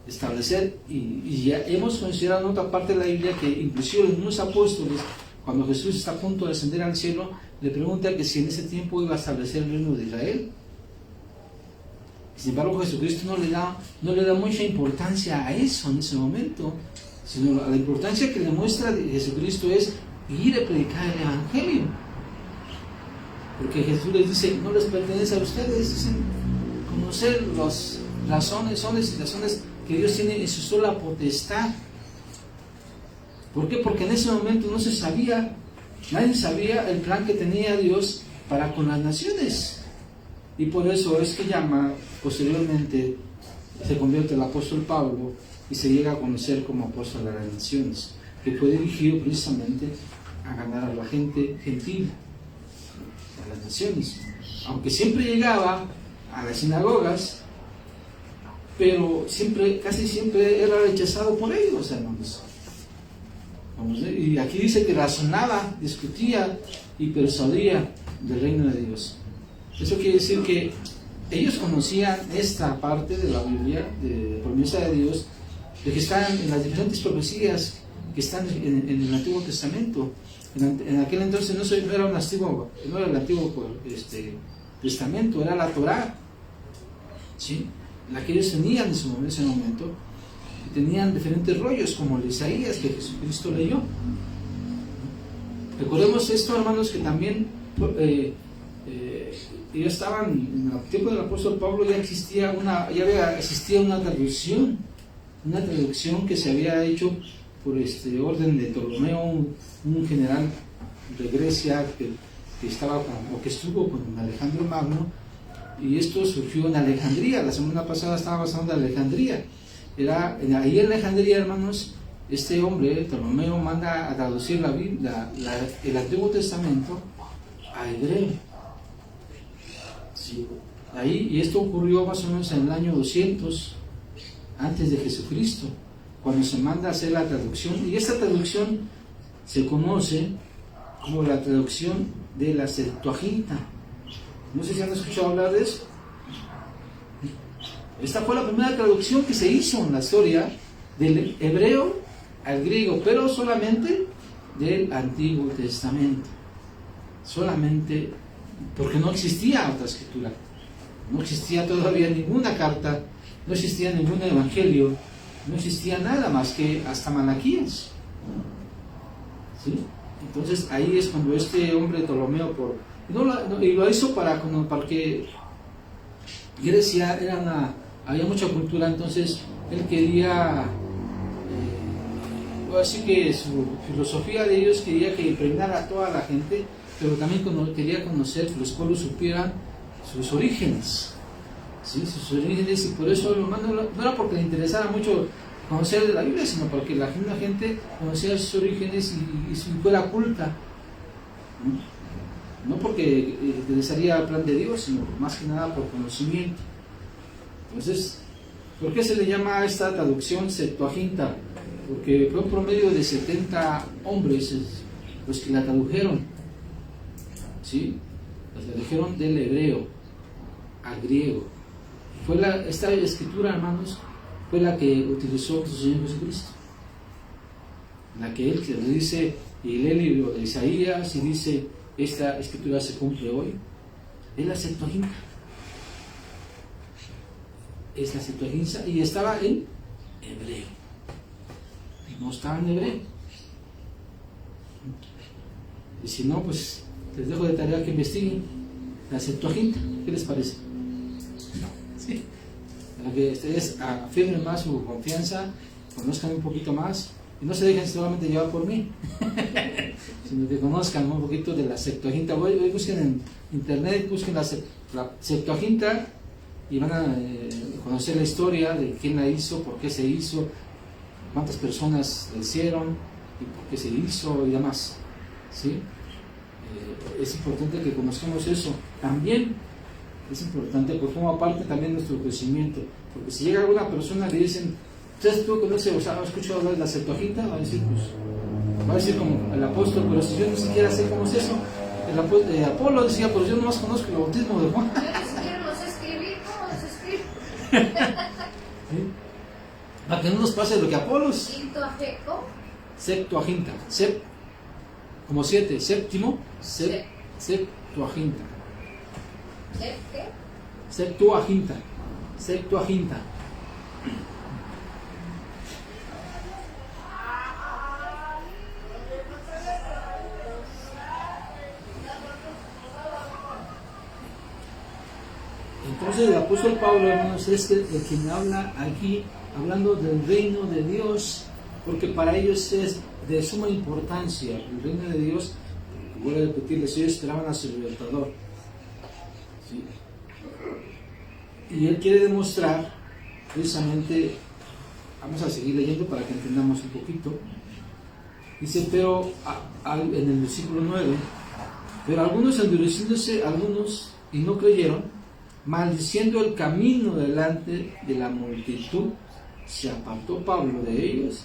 establecer, y ya hemos considerado en otra parte de la Biblia que inclusive los mismos apóstoles, cuando Jesús está a punto de ascender al cielo, le pregunta que si en ese tiempo iba a establecer el reino de Israel. Sin embargo, Jesucristo no le da mucha importancia a eso en ese momento, sino la importancia que le muestra Jesucristo es ir a predicar el Evangelio. Porque Jesús les dice, no les pertenece a ustedes, dicen, conocer las razones que Dios tiene en su sola potestad. ¿Por qué? Porque en ese momento no se sabía, nadie sabía el plan que tenía Dios para con las naciones. Y por eso es que llama, posteriormente, se convierte el apóstol Pablo y se llega a conocer como apóstol de las naciones, que fue dirigido precisamente a ganar a la gente gentil, a las naciones. Aunque siempre llegaba a las sinagogas, pero casi siempre era rechazado por ellos, hermanos. Y aquí dice que razonaba, discutía y persuadía del reino de Dios. Eso quiere decir que ellos conocían esta parte de la Biblia, de la promesa de Dios, de que están en las diferentes profecías que están en el Antiguo Testamento. En aquel entonces no era el Antiguo Testamento, era la Torá, ¿sí? La que ellos tenían en ese momento, y tenían diferentes rollos, como el de Isaías que Jesucristo leyó. Recordemos esto, hermanos, que también ya estaban en el tiempo del apóstol Pablo, ya existía una traducción que se había hecho por orden de Ptolomeo, un general de Grecia que estuvo con Alejandro Magno, y esto surgió en Alejandría. La semana pasada estaba basado en Alejandría. Ahí en Alejandría, hermanos, este hombre, Ptolomeo, manda a traducir el Antiguo Testamento a hebreo. Sí. Y esto ocurrió más o menos en el año 200 antes de Jesucristo, cuando se manda a hacer la traducción, y esta traducción se conoce como la traducción de la Septuaginta. No sé si han escuchado hablar de eso. Esta fue la primera traducción que se hizo en la historia del hebreo al griego, pero solamente del Antiguo Testamento. Solamente porque no existía otra escritura. No existía todavía ninguna carta, no existía ningún evangelio, no existía nada más que hasta Malaquías. ¿Sí? Entonces ahí es cuando este hombre Ptolomeo y lo hizo para que Grecia había mucha cultura, entonces él quería, así que su filosofía de ellos quería que impregnara a toda la gente, pero también quería conocer, que los pueblos supieran sus orígenes, ¿sí? Sus orígenes, y por eso no era porque le interesara mucho conocer de la Biblia, sino porque la gente conocía sus orígenes y fuera culta, no porque interesaría el plan de Dios, sino más que nada por conocimiento. Entonces, ¿por qué se le llama a esta traducción Septuaginta? Porque fue un promedio de 70 hombres los que la tradujeron, ¿sí? La tradujeron del hebreo al griego. Esta escritura, hermanos, fue la que utilizó nuestro Señor Jesucristo. en la que él le dice, y lee el libro de Isaías y dice, esta escritura se cumple hoy, es la Septuaginta. Es la Septuaginta y estaba en hebreo. No estaba en hebreo. Y si no, pues les dejo de tarea que investiguen la Septuaginta. ¿Qué les parece? Sí. Para que ustedes afirmen más su confianza, conozcan un poquito más y no se dejen solamente llevar por mí, sino que conozcan un poquito de la Septuaginta. Busquen en internet, busquen la Septuaginta y van a conocer la historia de quién la hizo, por qué se hizo, cuántas personas la hicieron y por qué se hizo y demás. ¿Sí? Es importante que conozcamos eso. También es importante porque forma parte también de nuestro crecimiento. Porque si llega alguna persona y le dicen, ¿usted tú conoces o sea, ¿has escuchado hablar de la Septuaginta? Va a decir, pues, va a decir como el apóstol, pero si yo ni siquiera sé cómo es eso. El Apolo decía, pero yo nomás conozco el bautismo de Juan. Yo ni siquiera no sé escribir, ¿cómo se escribe? ¿Sí? Para que no nos pase lo que Apolos. Quinto ajeco. Septuaginta. Como 7, séptimo, Septuaginta. ¿Qué? Septuaginta. Septuaginta. Entonces el apóstol Pablo, hermanos, es el quien habla aquí, hablando del reino de Dios, porque para ellos es de suma importancia el reino de Dios. Voy a repetirles, ellos esperaban a su libertador. ¿Sí? Y él quiere demostrar, precisamente, vamos a seguir leyendo para que entendamos un poquito. Dice, pero en el versículo 9, pero algunos endureciéndose, algunos y no creyeron, maldiciendo el camino delante de la multitud, se apartó Pablo de ellos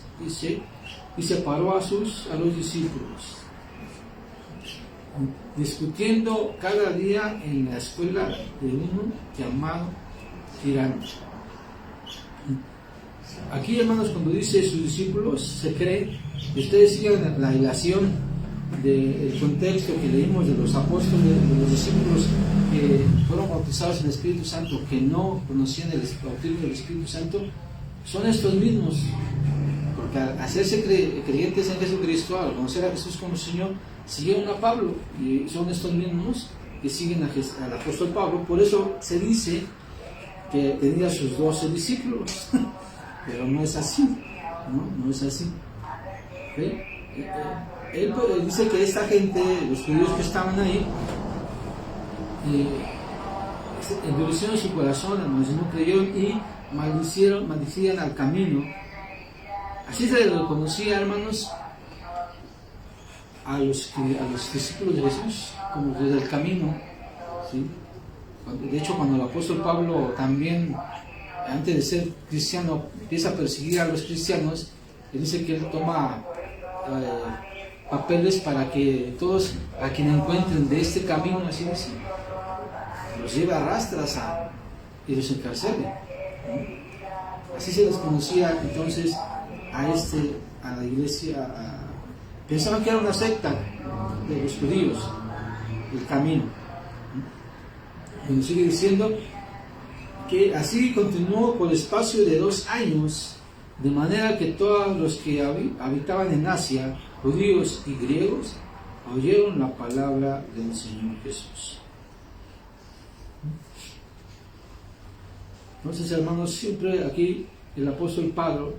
y separó a los discípulos, discutiendo cada día en la escuela de uno llamado Tirano. Aquí, hermanos, cuando dice sus discípulos, se cree que ustedes sigan la ilación del contexto que leímos de los apóstoles, de los discípulos que fueron bautizados en el Espíritu Santo, que no conocían el bautismo del Espíritu Santo, son estos mismos, porque al hacerse creyentes en Jesucristo, al conocer a Jesús como Señor, siguieron a Pablo, y son estos mismos que siguen al apóstol Pablo. Por eso se dice que tenía sus 12 discípulos, pero no es así, no es así. ¿Sí? Él dice que esta gente, los judíos que estaban ahí, endurecieron su corazón, hermanos, no creyeron y maldicían al camino. Así se le conocía, hermanos, a los discípulos de Jesús como desde el camino. ¿Sí? De hecho, cuando el apóstol Pablo también, antes de ser cristiano, empieza a perseguir a los cristianos, él dice que él toma papeles para que todos a quien encuentren de este camino, así dice, los lleve a rastras y los encarcele. Así se les conocía entonces a la iglesia. Pensaban que era una secta de los judíos, el camino. Y nos sigue diciendo que así continuó por espacio de 2 años, de manera que todos los que habitaban en Asia, judíos y griegos, oyeron la palabra del Señor Jesús. Entonces, hermanos, siempre aquí el apóstol Pablo,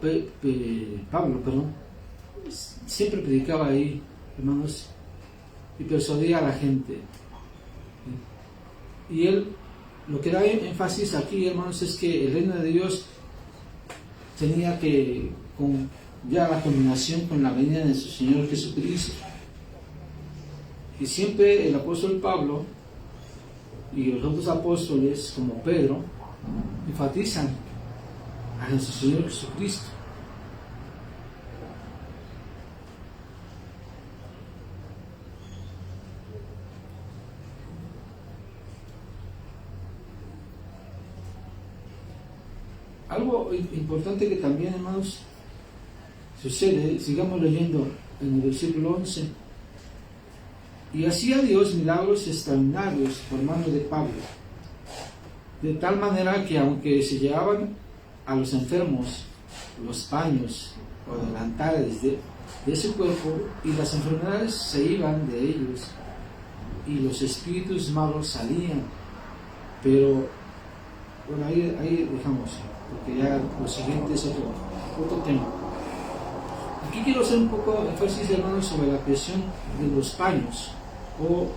siempre predicaba ahí, hermanos, y persuadía a la gente. Y él, lo que da énfasis aquí, hermanos, es que el reino de Dios tenía que, con ya la combinación con la venida de nuestro Señor Jesucristo. Y siempre el apóstol Pablo y los otros apóstoles, como Pedro, enfatizan a nuestro Señor Jesucristo. Algo importante que también, hermanos, sucede, sigamos leyendo en el versículo 11. Y hacía Dios milagros extraordinarios por mano de Pablo, de tal manera que aunque se llevaban a los enfermos los paños o delantales de su cuerpo, y las enfermedades se iban de ellos, y los espíritus malos salían. Pero, bueno, ahí dejamos, porque ya lo siguiente es otro tema. Aquí quiero hacer un poco de énfasis, hermanos, sobre la presión de los paños o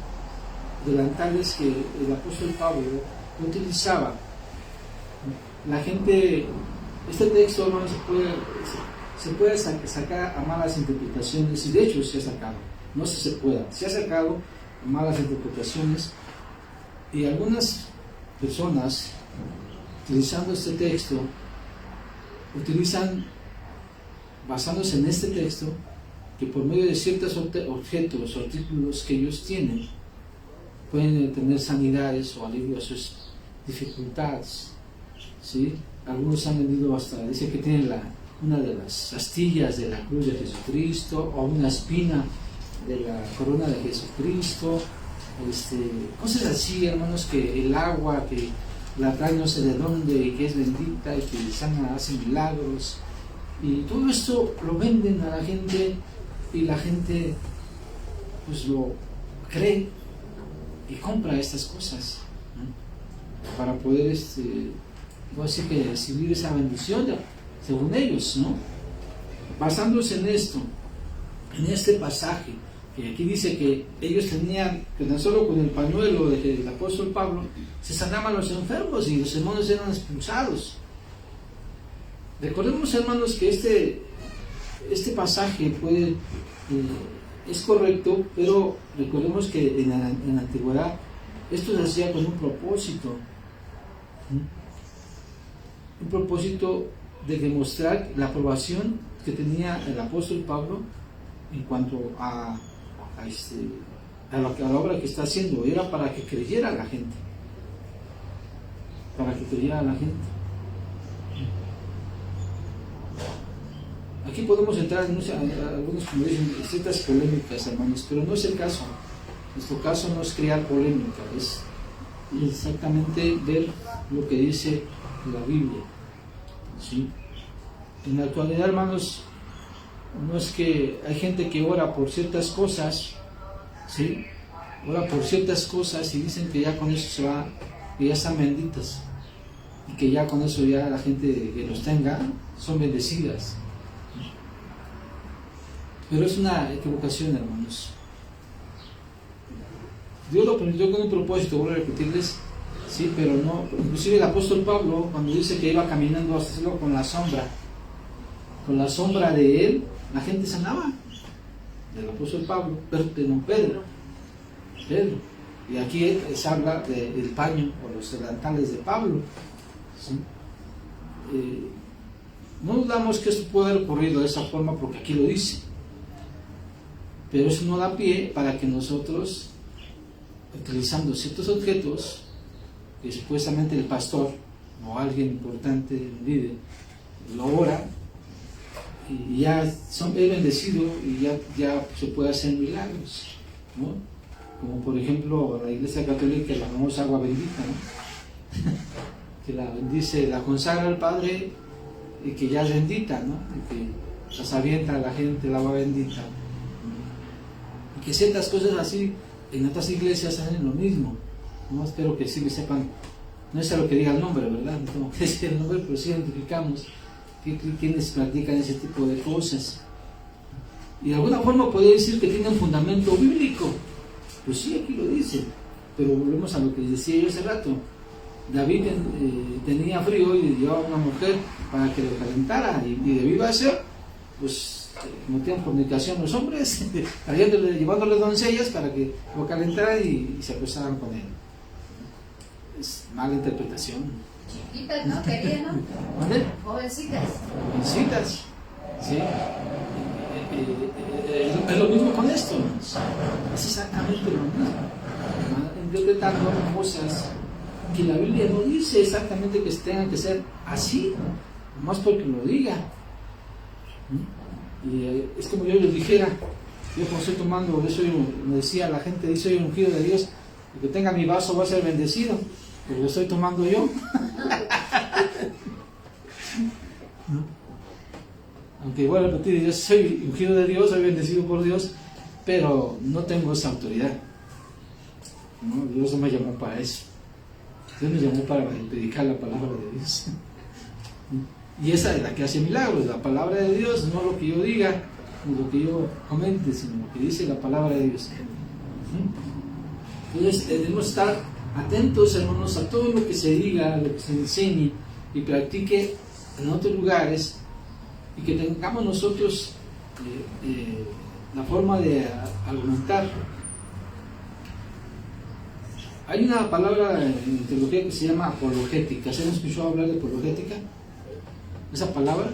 delantales que el apóstol Pablo utilizaba. La gente, este texto, hermanos, se puede sacar a malas interpretaciones, y de hecho se ha sacado, no sé si se pueda, se ha sacado a malas interpretaciones, y algunas personas, utilizando este texto, utilizan, basándose en este texto, que por medio de ciertos objetos o artículos que ellos tienen, pueden tener sanidades o alivio a sus dificultades, ¿sí? Algunos han vendido hasta, dice que tienen una de las astillas de la cruz de Jesucristo, o una espina de la corona de Jesucristo, cosas así, hermanos, que el agua, que la trae no sé de dónde, y que es bendita, y que sana, hace milagros, y todo esto lo venden a la gente, y la gente pues lo cree y compra estas cosas, ¿no? Para poder no así que recibir esa bendición, según ellos, ¿no? Basándose en esto, en este pasaje, que aquí dice que ellos tenían, que tan solo con el pañuelo del apóstol Pablo se sanaban los enfermos y los demonios eran expulsados. Recordemos, hermanos, que este pasaje es correcto, pero recordemos que en la antigüedad esto se hacía con un propósito. Un propósito de demostrar la aprobación que tenía el apóstol Pablo en cuanto a la obra que está haciendo. Era para que creyera la gente. Para que creyera la gente. Aquí podemos entrar en algunos, como dicen, ciertas polémicas, hermanos, pero no es el caso. Nuestro caso no es crear polémica, es exactamente ver lo que dice la Biblia, ¿sí? En la actualidad, hermanos, no es que hay gente que ora por ciertas cosas, ¿sí? Ora por ciertas cosas y dicen que ya con eso se va, que ya están benditas, y que ya con eso ya la gente que los tenga son bendecidas. Pero es una equivocación, hermanos. Dios lo permitió con un propósito, voy a repetirles, sí, pero no. Inclusive el apóstol Pablo, cuando dice que iba caminando hasta el cielo con la sombra de él, la gente sanaba. Del apóstol Pablo, Pedro. Y aquí se habla del paño o los delantales de Pablo, ¿sí? No dudamos que esto puede haber ocurrido de esa forma porque aquí lo dice. Pero eso no da pie para que nosotros, utilizando ciertos objetos, que supuestamente el pastor o alguien importante, un líder, lo ora, y ya es bendecido y ya se puede hacer milagros, ¿no? Como por ejemplo la Iglesia Católica, la famosa agua bendita, ¿no? Que la bendice, la consagra al Padre y que ya es bendita, ¿no? Y que las avienta a la gente el agua bendita. Y que ciertas cosas así en otras iglesias hacen lo mismo, ¿no? Espero que sí me sepan, no es a lo que diga el nombre, ¿verdad? No tengo que decir el nombre, pero sí identificamos quienes practican ese tipo de cosas. Y de alguna forma podría decir que tiene un fundamento bíblico. Pues sí, aquí lo dice, pero volvemos a lo que les decía yo hace rato. David tenía frío y le dio a una mujer para que lo calentara, y debido a eso, pues metían fornicación los hombres, llevándole doncellas para que lo calentaran y se acostaran con él. Es mala interpretación. Chiquitas, ¿no? Querían, ¿no? ¿Vale? Jovencitas. Jovencitas, ¿sí? Es lo mismo con esto. Es exactamente lo mismo. Interpretando cosas que la Biblia no dice exactamente que tengan que ser así, nomás porque lo diga. Y es como yo les dijera, yo como estoy tomando, me decía la gente, dice, soy ungido de Dios, el que tenga mi vaso va a ser bendecido, porque lo estoy tomando yo. ¿No? Aunque igual a repetir, yo soy ungido de Dios, soy bendecido por Dios, pero no tengo esa autoridad, ¿no? Dios no me llamó para eso. Dios me llamó para predicar la palabra de Dios. Y esa es la que hace milagros, la palabra de Dios, no lo que yo diga, ni lo que yo comente, sino lo que dice la palabra de Dios. Entonces debemos estar atentos, hermanos, a todo lo que se diga, lo que se enseñe y practique en otros lugares, y que tengamos nosotros la forma de argumentar. Hay una palabra en teología que se llama apologética. ¿Se han escuchado hablar de apologética? Esa palabra,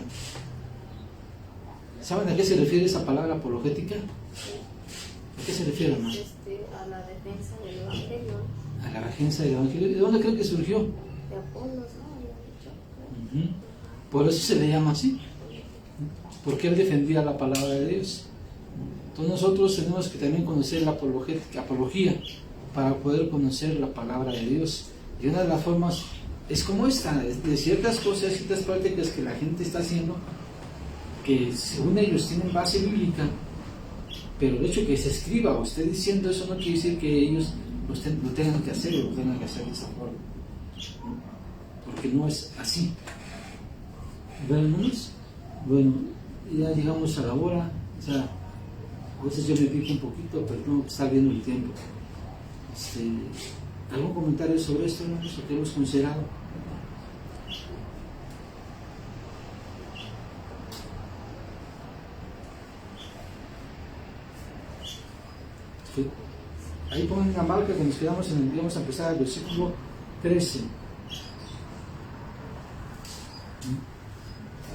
¿saben a qué se refiere esa palabra apologética? ¿A qué se refiere, hermano? A la defensa del Evangelio. A la defensa del Evangelio. ¿De dónde creen que surgió? De Apolos, ¿no? Por eso se le llama así, porque él defendía la palabra de Dios. Entonces nosotros tenemos que también conocer la apología para poder conocer la palabra de Dios. Y una de las formas es como esta, de ciertas cosas, ciertas prácticas que la gente está haciendo, que según ellos tienen base bíblica, pero el hecho de que se escriba o esté diciendo eso no quiere decir que ellos lo tengan que hacer o lo tengan que hacer de esa forma, porque no es así. ¿Ven, hermanos? Bueno, ya llegamos a la hora, o sea, a veces yo me pico un poquito, pero tengo que estar viendo el tiempo. ¿Algún comentario sobre esto, hermanos, o que hemos considerado? Sí. Ahí pongan una marca que nos quedamos vamos a empezar el versículo 13.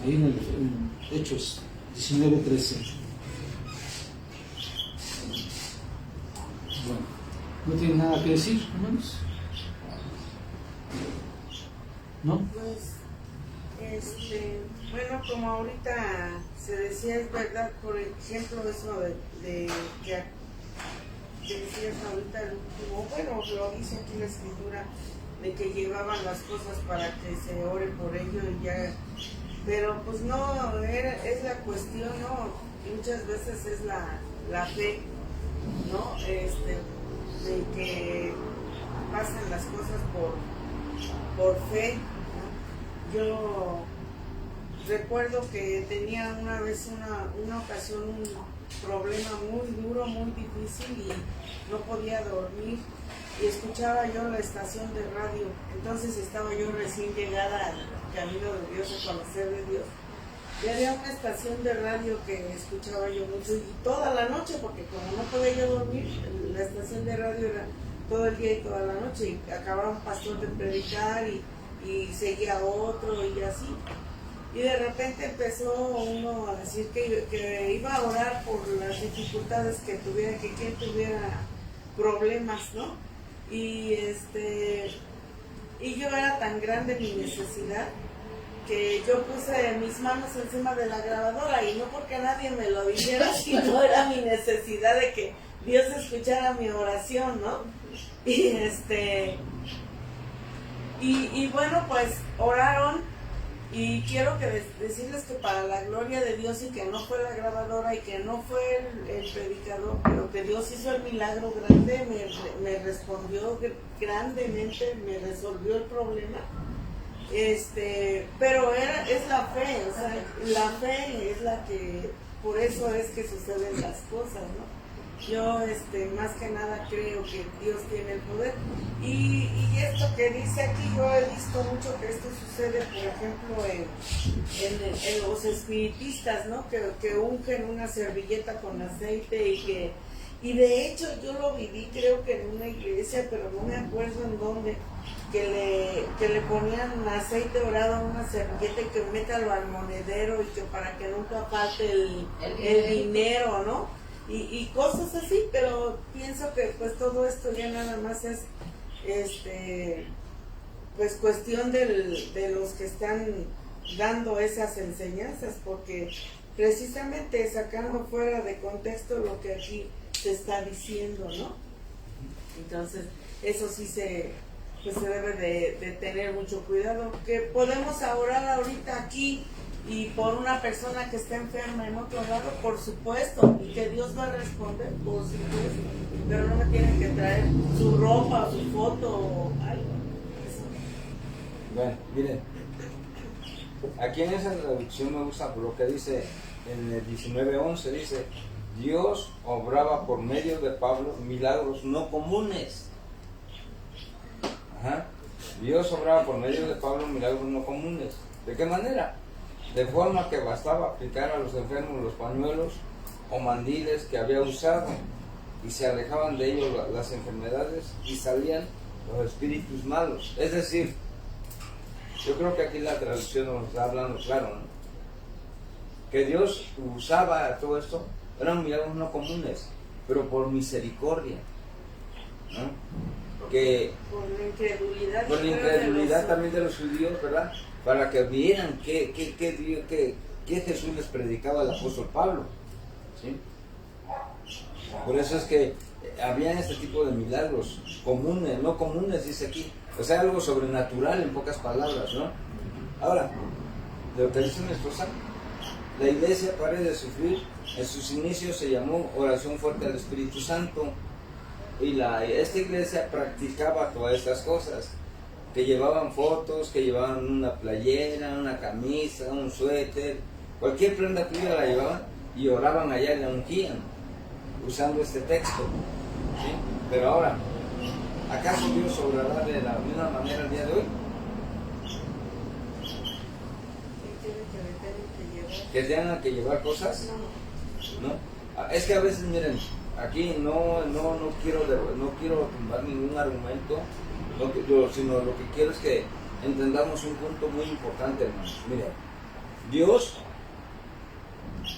Ahí en Hechos 19:13. Bueno, ¿no tiene nada que decir, hermanos? ¿No? Pues, bueno, como ahorita se decía, es verdad, por ejemplo, eso de que decías ahorita el último, bueno, lo dice aquí la escritura, de que llevaban las cosas para que se ore por ello y ya, pero pues no, es la cuestión, ¿no? Y muchas veces es la fe, ¿no? De que pasan las cosas por fe, ¿no? Yo recuerdo que tenía una vez una ocasión un problema muy duro, muy difícil y no podía dormir y escuchaba yo la estación de radio. Entonces estaba yo recién llegada al camino de Dios, a conocer de Dios, y había una estación de radio que escuchaba yo mucho y toda la noche, porque como no podía yo dormir, la estación de radio era todo el día y toda la noche, y acababa un pastor de predicar y seguía otro y así. Y de repente empezó uno a decir que iba a orar por las dificultades que tuviera, que quien tuviera problemas, ¿no? Y yo era tan grande mi necesidad que yo puse mis manos encima de la grabadora, y no porque nadie me lo dijera, sino era mi necesidad de que Dios escuchara mi oración, ¿no? Y bueno, pues oraron. Y quiero decirles que para la gloria de Dios, y que no fue la grabadora y que no fue el predicador, pero que Dios hizo el milagro grande, me respondió grandemente, me resolvió el problema. Pero es la fe, o sea, la fe es la que, por eso es que suceden las cosas, ¿no? Yo más que nada creo que Dios tiene el poder, y esto que dice aquí, yo he visto mucho que esto sucede, por ejemplo, en los espiritistas, ¿no? Que ungen una servilleta con aceite, y de hecho yo lo viví, creo que en una iglesia, pero no me acuerdo en dónde, que le ponían aceite dorado a una servilleta y que métalo al monedero, y que para que nunca falte el dinero, ¿no? Y cosas así, pero pienso que pues todo esto ya nada más es pues cuestión de los que están dando esas enseñanzas, porque precisamente sacando fuera de contexto lo que aquí se está diciendo, ¿no? Entonces, eso sí pues se debe de tener mucho cuidado, que podemos orar ahorita aquí y por una persona que está enferma en otro lado, por supuesto, y que Dios va a responder, por supuesto, pero no me tienen que traer su ropa o su foto o algo. Eso. Bueno, miren, aquí en esa traducción me gusta lo que dice en el 19:11, dice: Dios obraba por medio de Pablo milagros no comunes. Ajá. Dios obraba por medio de Pablo milagros no comunes. ¿De qué manera? De forma que bastaba aplicar a los enfermos los pañuelos o mandiles que había usado, y se alejaban de ellos las enfermedades y salían los espíritus malos. Es decir, yo creo que aquí la traducción nos está hablando claro, ¿no? Que Dios usaba todo esto, eran milagros no comunes, pero por misericordia, ¿no? Que Por la incredulidad, por la incredulidad también de los judíos, ¿verdad? Para que vieran que Jesús les predicaba el apóstol Pablo, ¿sí? Por eso es que había este tipo de milagros comunes, no comunes, dice aquí, o sea, algo sobrenatural en pocas palabras, ¿no? Ahora, de lo que dice mi esposa, la iglesia, pare de sufrir, en sus inicios se llamó oración fuerte al Espíritu Santo, y esta iglesia practicaba todas estas cosas, que llevaban fotos, que llevaban una playera, una camisa, un suéter, cualquier prenda tuya la llevaban y oraban allá y la ungían, usando este texto, ¿sí? Pero ahora, ¿acaso Dios obrará de la misma manera el día de hoy? ¿Que tengan que llevar cosas? ¿No? Es que a veces, miren, aquí no quiero tumbar ningún argumento, sino lo que quiero es que entendamos un punto muy importante, hermanos. Miren, Dios,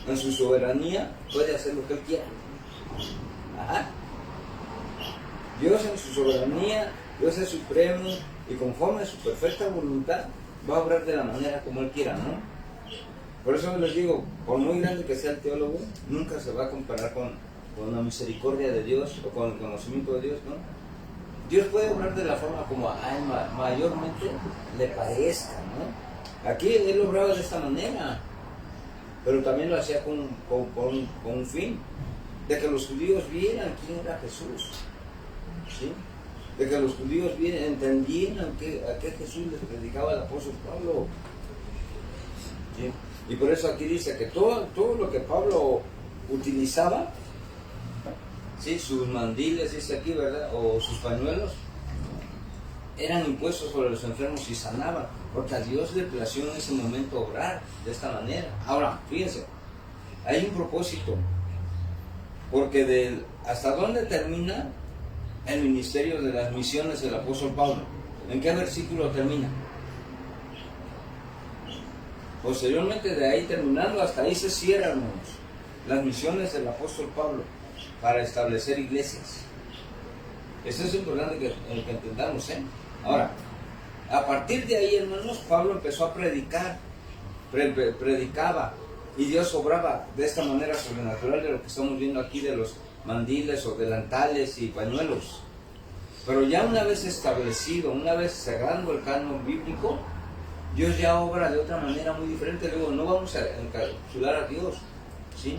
en su soberanía, puede hacer lo que Él quiera. Ajá. Dios en su soberanía, Dios es supremo, y conforme a su perfecta voluntad, va a obrar de la manera como Él quiera, ¿no? Por eso les digo, por muy grande que sea el teólogo, nunca se va a comparar con la misericordia de Dios o con el conocimiento de Dios, ¿no? Dios puede obrar de la forma como a Él mayormente le parezca, ¿no? Aquí Él obraba de esta manera, pero también lo hacía con un fin, de que los judíos vieran quién era Jesús, ¿sí? De que los judíos entendieran a qué Jesús les predicaba el apóstol Pablo, ¿sí? Y por eso aquí dice que todo lo que Pablo utilizaba, ¿sí? Sus mandiles, dice aquí, ¿verdad? O sus pañuelos, eran impuestos sobre los enfermos y sanaban, porque a Dios le plació en ese momento obrar de esta manera. Ahora, fíjense, hay un propósito, porque ¿hasta dónde termina el ministerio de las misiones del apóstol Pablo? ¿En qué versículo termina? Posteriormente de ahí terminando, hasta ahí se cierran, hermanos, las misiones del apóstol Pablo para establecer iglesias. Eso es importante que entendamos, ¿eh? Ahora, a partir de ahí, hermanos, Pablo empezó a predicar, predicaba, y Dios obraba de esta manera sobrenatural de lo que estamos viendo aquí de los mandiles o delantales y pañuelos. Pero ya una vez establecido, una vez cerrando el canon bíblico, Dios ya obra de otra manera muy diferente. Luego, no vamos a encapsular a Dios, ¿sí?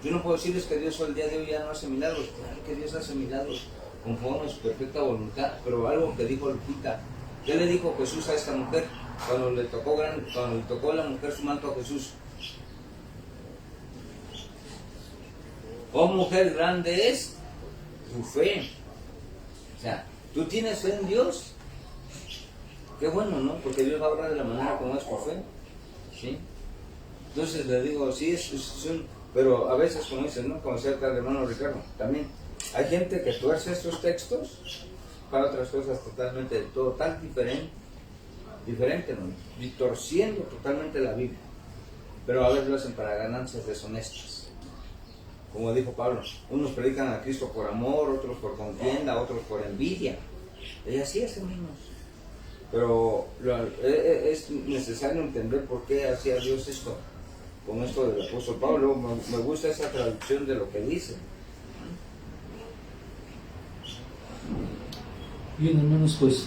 Yo no puedo decirles que Dios el día de hoy ya no hace milagros. Claro que Dios hace milagros conforme a su perfecta voluntad, pero algo que dijo Lupita, ¿qué le dijo Jesús a esta mujer cuando le tocó a la mujer su manto a Jesús? Oh mujer, grande es tu fe. O sea, ¿tú tienes fe en Dios? Qué bueno, ¿no? Porque Dios va a hablar de la manera como es por fe, ¿sí? Entonces le digo, sí, pero a veces, como dicen, ¿no? Como decía el hermano Ricardo, también hay gente que tuerce estos textos para otras cosas totalmente diferente, ¿no? Distorciendo totalmente la Biblia. Pero a veces lo hacen para ganancias deshonestas. Como dijo Pablo, unos predican a Cristo por amor, otros por contienda, otros por envidia. Y así es, hermanos. Pero es necesario entender por qué hacía Dios esto. con esto del apóstol Pablo. Me gusta esa traducción de lo que dice. Bien, hermanos, pues,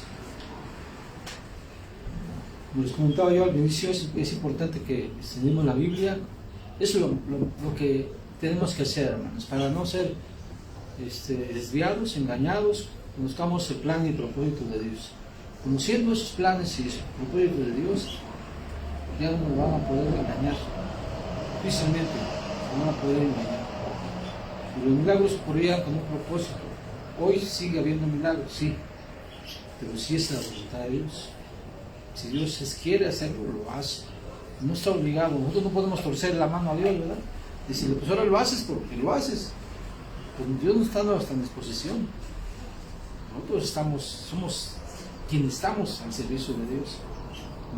como les comentaba yo al inicio, es importante que estudiemos la Biblia. Eso es lo que tenemos que hacer, hermanos, para no ser desviados, engañados. Conozcamos el plan y el propósito de Dios. Conociendo esos planes y el propósito de Dios, ya no nos van a poder engañar. Difícilmente nos van a poder engañar. Y los milagros ocurrían con un propósito. Hoy sigue habiendo milagros, sí, pero si es la voluntad de Dios. Si Dios quiere hacerlo, lo hace. No está obligado. Nosotros no podemos torcer la mano a Dios, ¿verdad? Decirle, pues ahora lo haces porque lo haces. Pues Dios no está a nuestra disposición. Nosotros somos quienes estamos al servicio de Dios.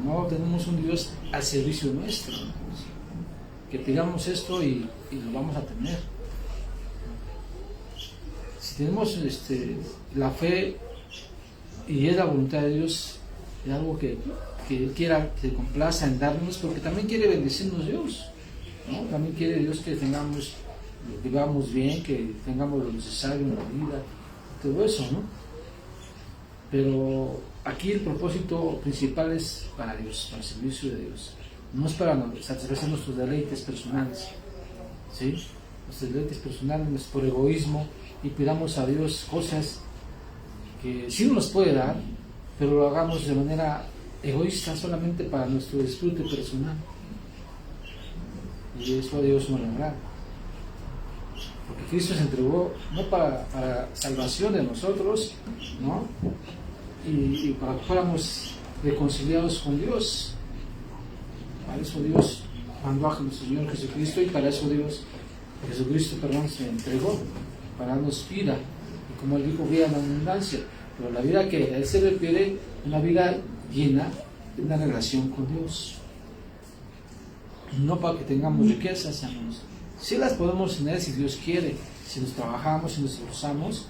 No tenemos un Dios al servicio nuestro. Que pidamos esto y lo vamos a tener. Si tenemos la fe y es la voluntad de Dios, es algo que Él quiera, que complaza en darnos, porque también quiere bendecirnos Dios, ¿no? También quiere Dios que vivamos bien, que tengamos lo necesario en la vida, todo eso, ¿no? Pero aquí el propósito principal es para Dios, para el servicio de Dios. No es para satisfacer nuestros deleites personales, ¿sí? Nuestros deleites personales no es por egoísmo y pidamos a Dios cosas que sí nos puede dar, pero lo hagamos de manera egoísta solamente para nuestro disfrute personal. Y eso a Dios no le agrada. Porque Cristo se entregó no para salvación de nosotros, ¿no? Y para que fuéramos reconciliados con Dios. Para eso Dios mandó a nuestro Señor Jesucristo y para eso Jesucristo se entregó, para darnos vida. Y como Él dijo, vida en abundancia. Pero la vida que Él se refiere, una vida llena de una relación con Dios. No para que tengamos riquezas, hermanos. Sí las podemos tener si Dios quiere, si nos trabajamos, si nos esforzamos,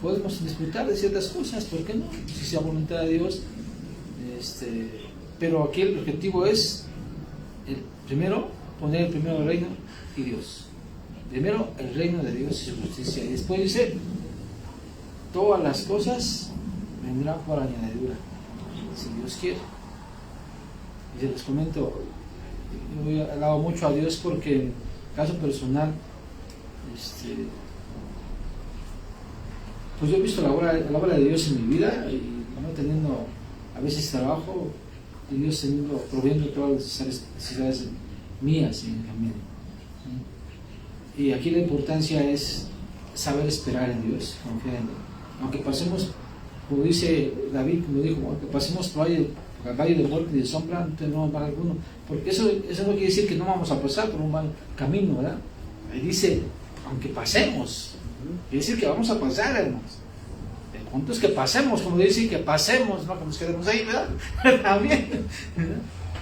podemos disfrutar de ciertas cosas, ¿por qué no? Si sea voluntad de Dios. Pero aquí el objetivo es, poner primero el reino y Dios. Primero el reino de Dios y su justicia. Y después dice, todas las cosas vendrán por añadidura, si Dios quiere. Y les comento, yo he alabado mucho a Dios porque en caso personal, pues yo he visto la obra de Dios en mi vida y no teniendo a veces trabajo y Dios proveyendo todas las necesidades mías y en mi familia. Y aquí la importancia es saber esperar en Dios, confiar en Él. Aunque pasemos, como dice David, como dijo, aunque pasemos por el valle de muerte y de sombra, no tenemos mal alguno. Porque eso no quiere decir que no vamos a pasar por un mal camino, ¿verdad? Ahí dice, aunque pasemos, quiere decir que vamos a pasar, hermanos. El punto es que pasemos, como dice, que pasemos, no que nos quedemos ahí, ¿verdad? También, ¿verdad?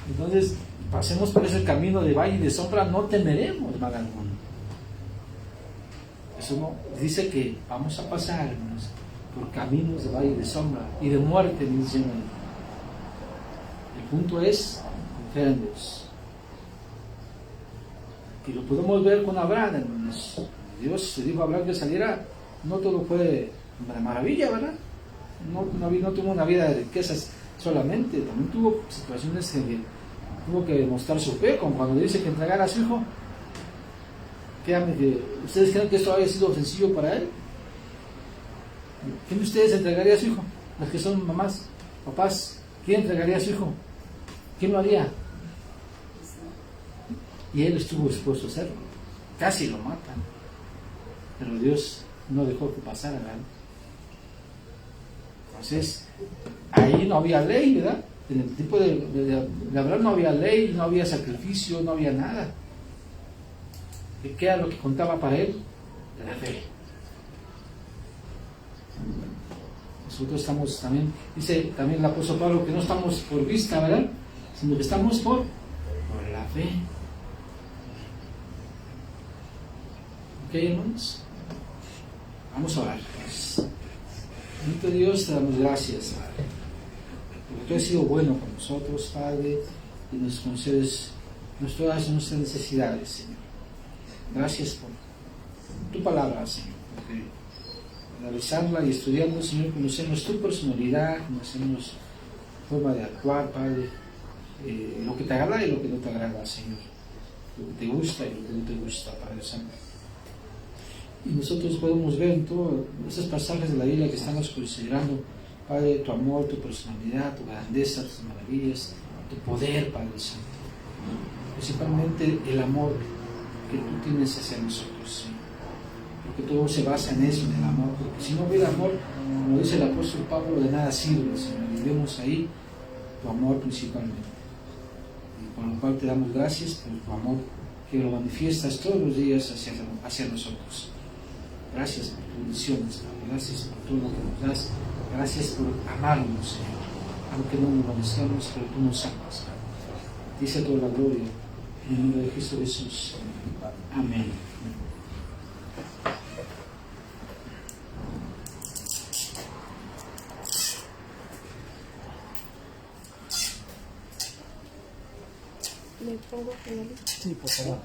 Entonces, pasemos por ese camino de valle y de sombra, no temeremos mal alguno. Eso no, dice que vamos a pasar, hermanos, por caminos de valle y de sombra y de muerte, dice el Señor. El punto es confiar en Dios. Y lo podemos ver con Abraham, hermanos. Dios le dijo a Abraham que saliera, no todo fue de maravilla, ¿verdad? No tuvo una vida de riquezas solamente, también tuvo situaciones en que tuvo que demostrar su fe, como cuando le dice que entregara a su hijo. Créanme que, ¿ustedes creen que esto haya sido sencillo para él? ¿Quién de ustedes entregaría a su hijo? Los que son mamás, papás, ¿quién entregaría a su hijo? ¿Quién lo haría? Y él estuvo dispuesto a hacerlo. Casi lo matan. Pero Dios no dejó que pasara, ¿verdad? Entonces, ahí no había ley, ¿verdad? En el tipo de Abraham no había ley, no había sacrificio, no había nada. ¿Qué era lo que contaba para él? La fe. Nosotros estamos también, dice también el apóstol Pablo, que no estamos por vista, ¿verdad? Sino que estamos por la fe. ¿Ok, hermanos? Vamos a orar. Bendito Dios, te damos gracias, Padre, porque tú has sido bueno con nosotros, Padre, y nos concedes todas nuestras necesidades, Señor. Gracias por tu palabra, Señor, porque al analizarla y estudiando, Señor, conocemos tu personalidad, conocemos tu forma de actuar, Padre, lo que te agrada y lo que no te agrada, Señor, lo que te gusta y lo que no te gusta, Padre Santo. Y nosotros podemos ver en todos esos pasajes de la Biblia que estamos considerando, Padre, tu amor, tu personalidad, tu grandeza, tus maravillas, tu poder, Padre Santo. Principalmente el amor que tú tienes hacia nosotros, Señor. Porque todo se basa en eso, en el amor. Porque si no hubiera amor, como dice el apóstol Pablo, de nada sirve, Señor. Y vemos ahí tu amor principalmente. Y por lo cual te damos gracias por tu amor que lo manifiestas todos los días hacia nosotros. Gracias por tus bendiciones, Padre. Gracias por todo lo que nos das. Gracias por amarnos, Señor. Aunque no nos merecemos, pero tú nos amas, Padre. Dice toda la gloria en el nombre de Cristo Jesús. Amén. Me pongo finalista. Sí, por favor.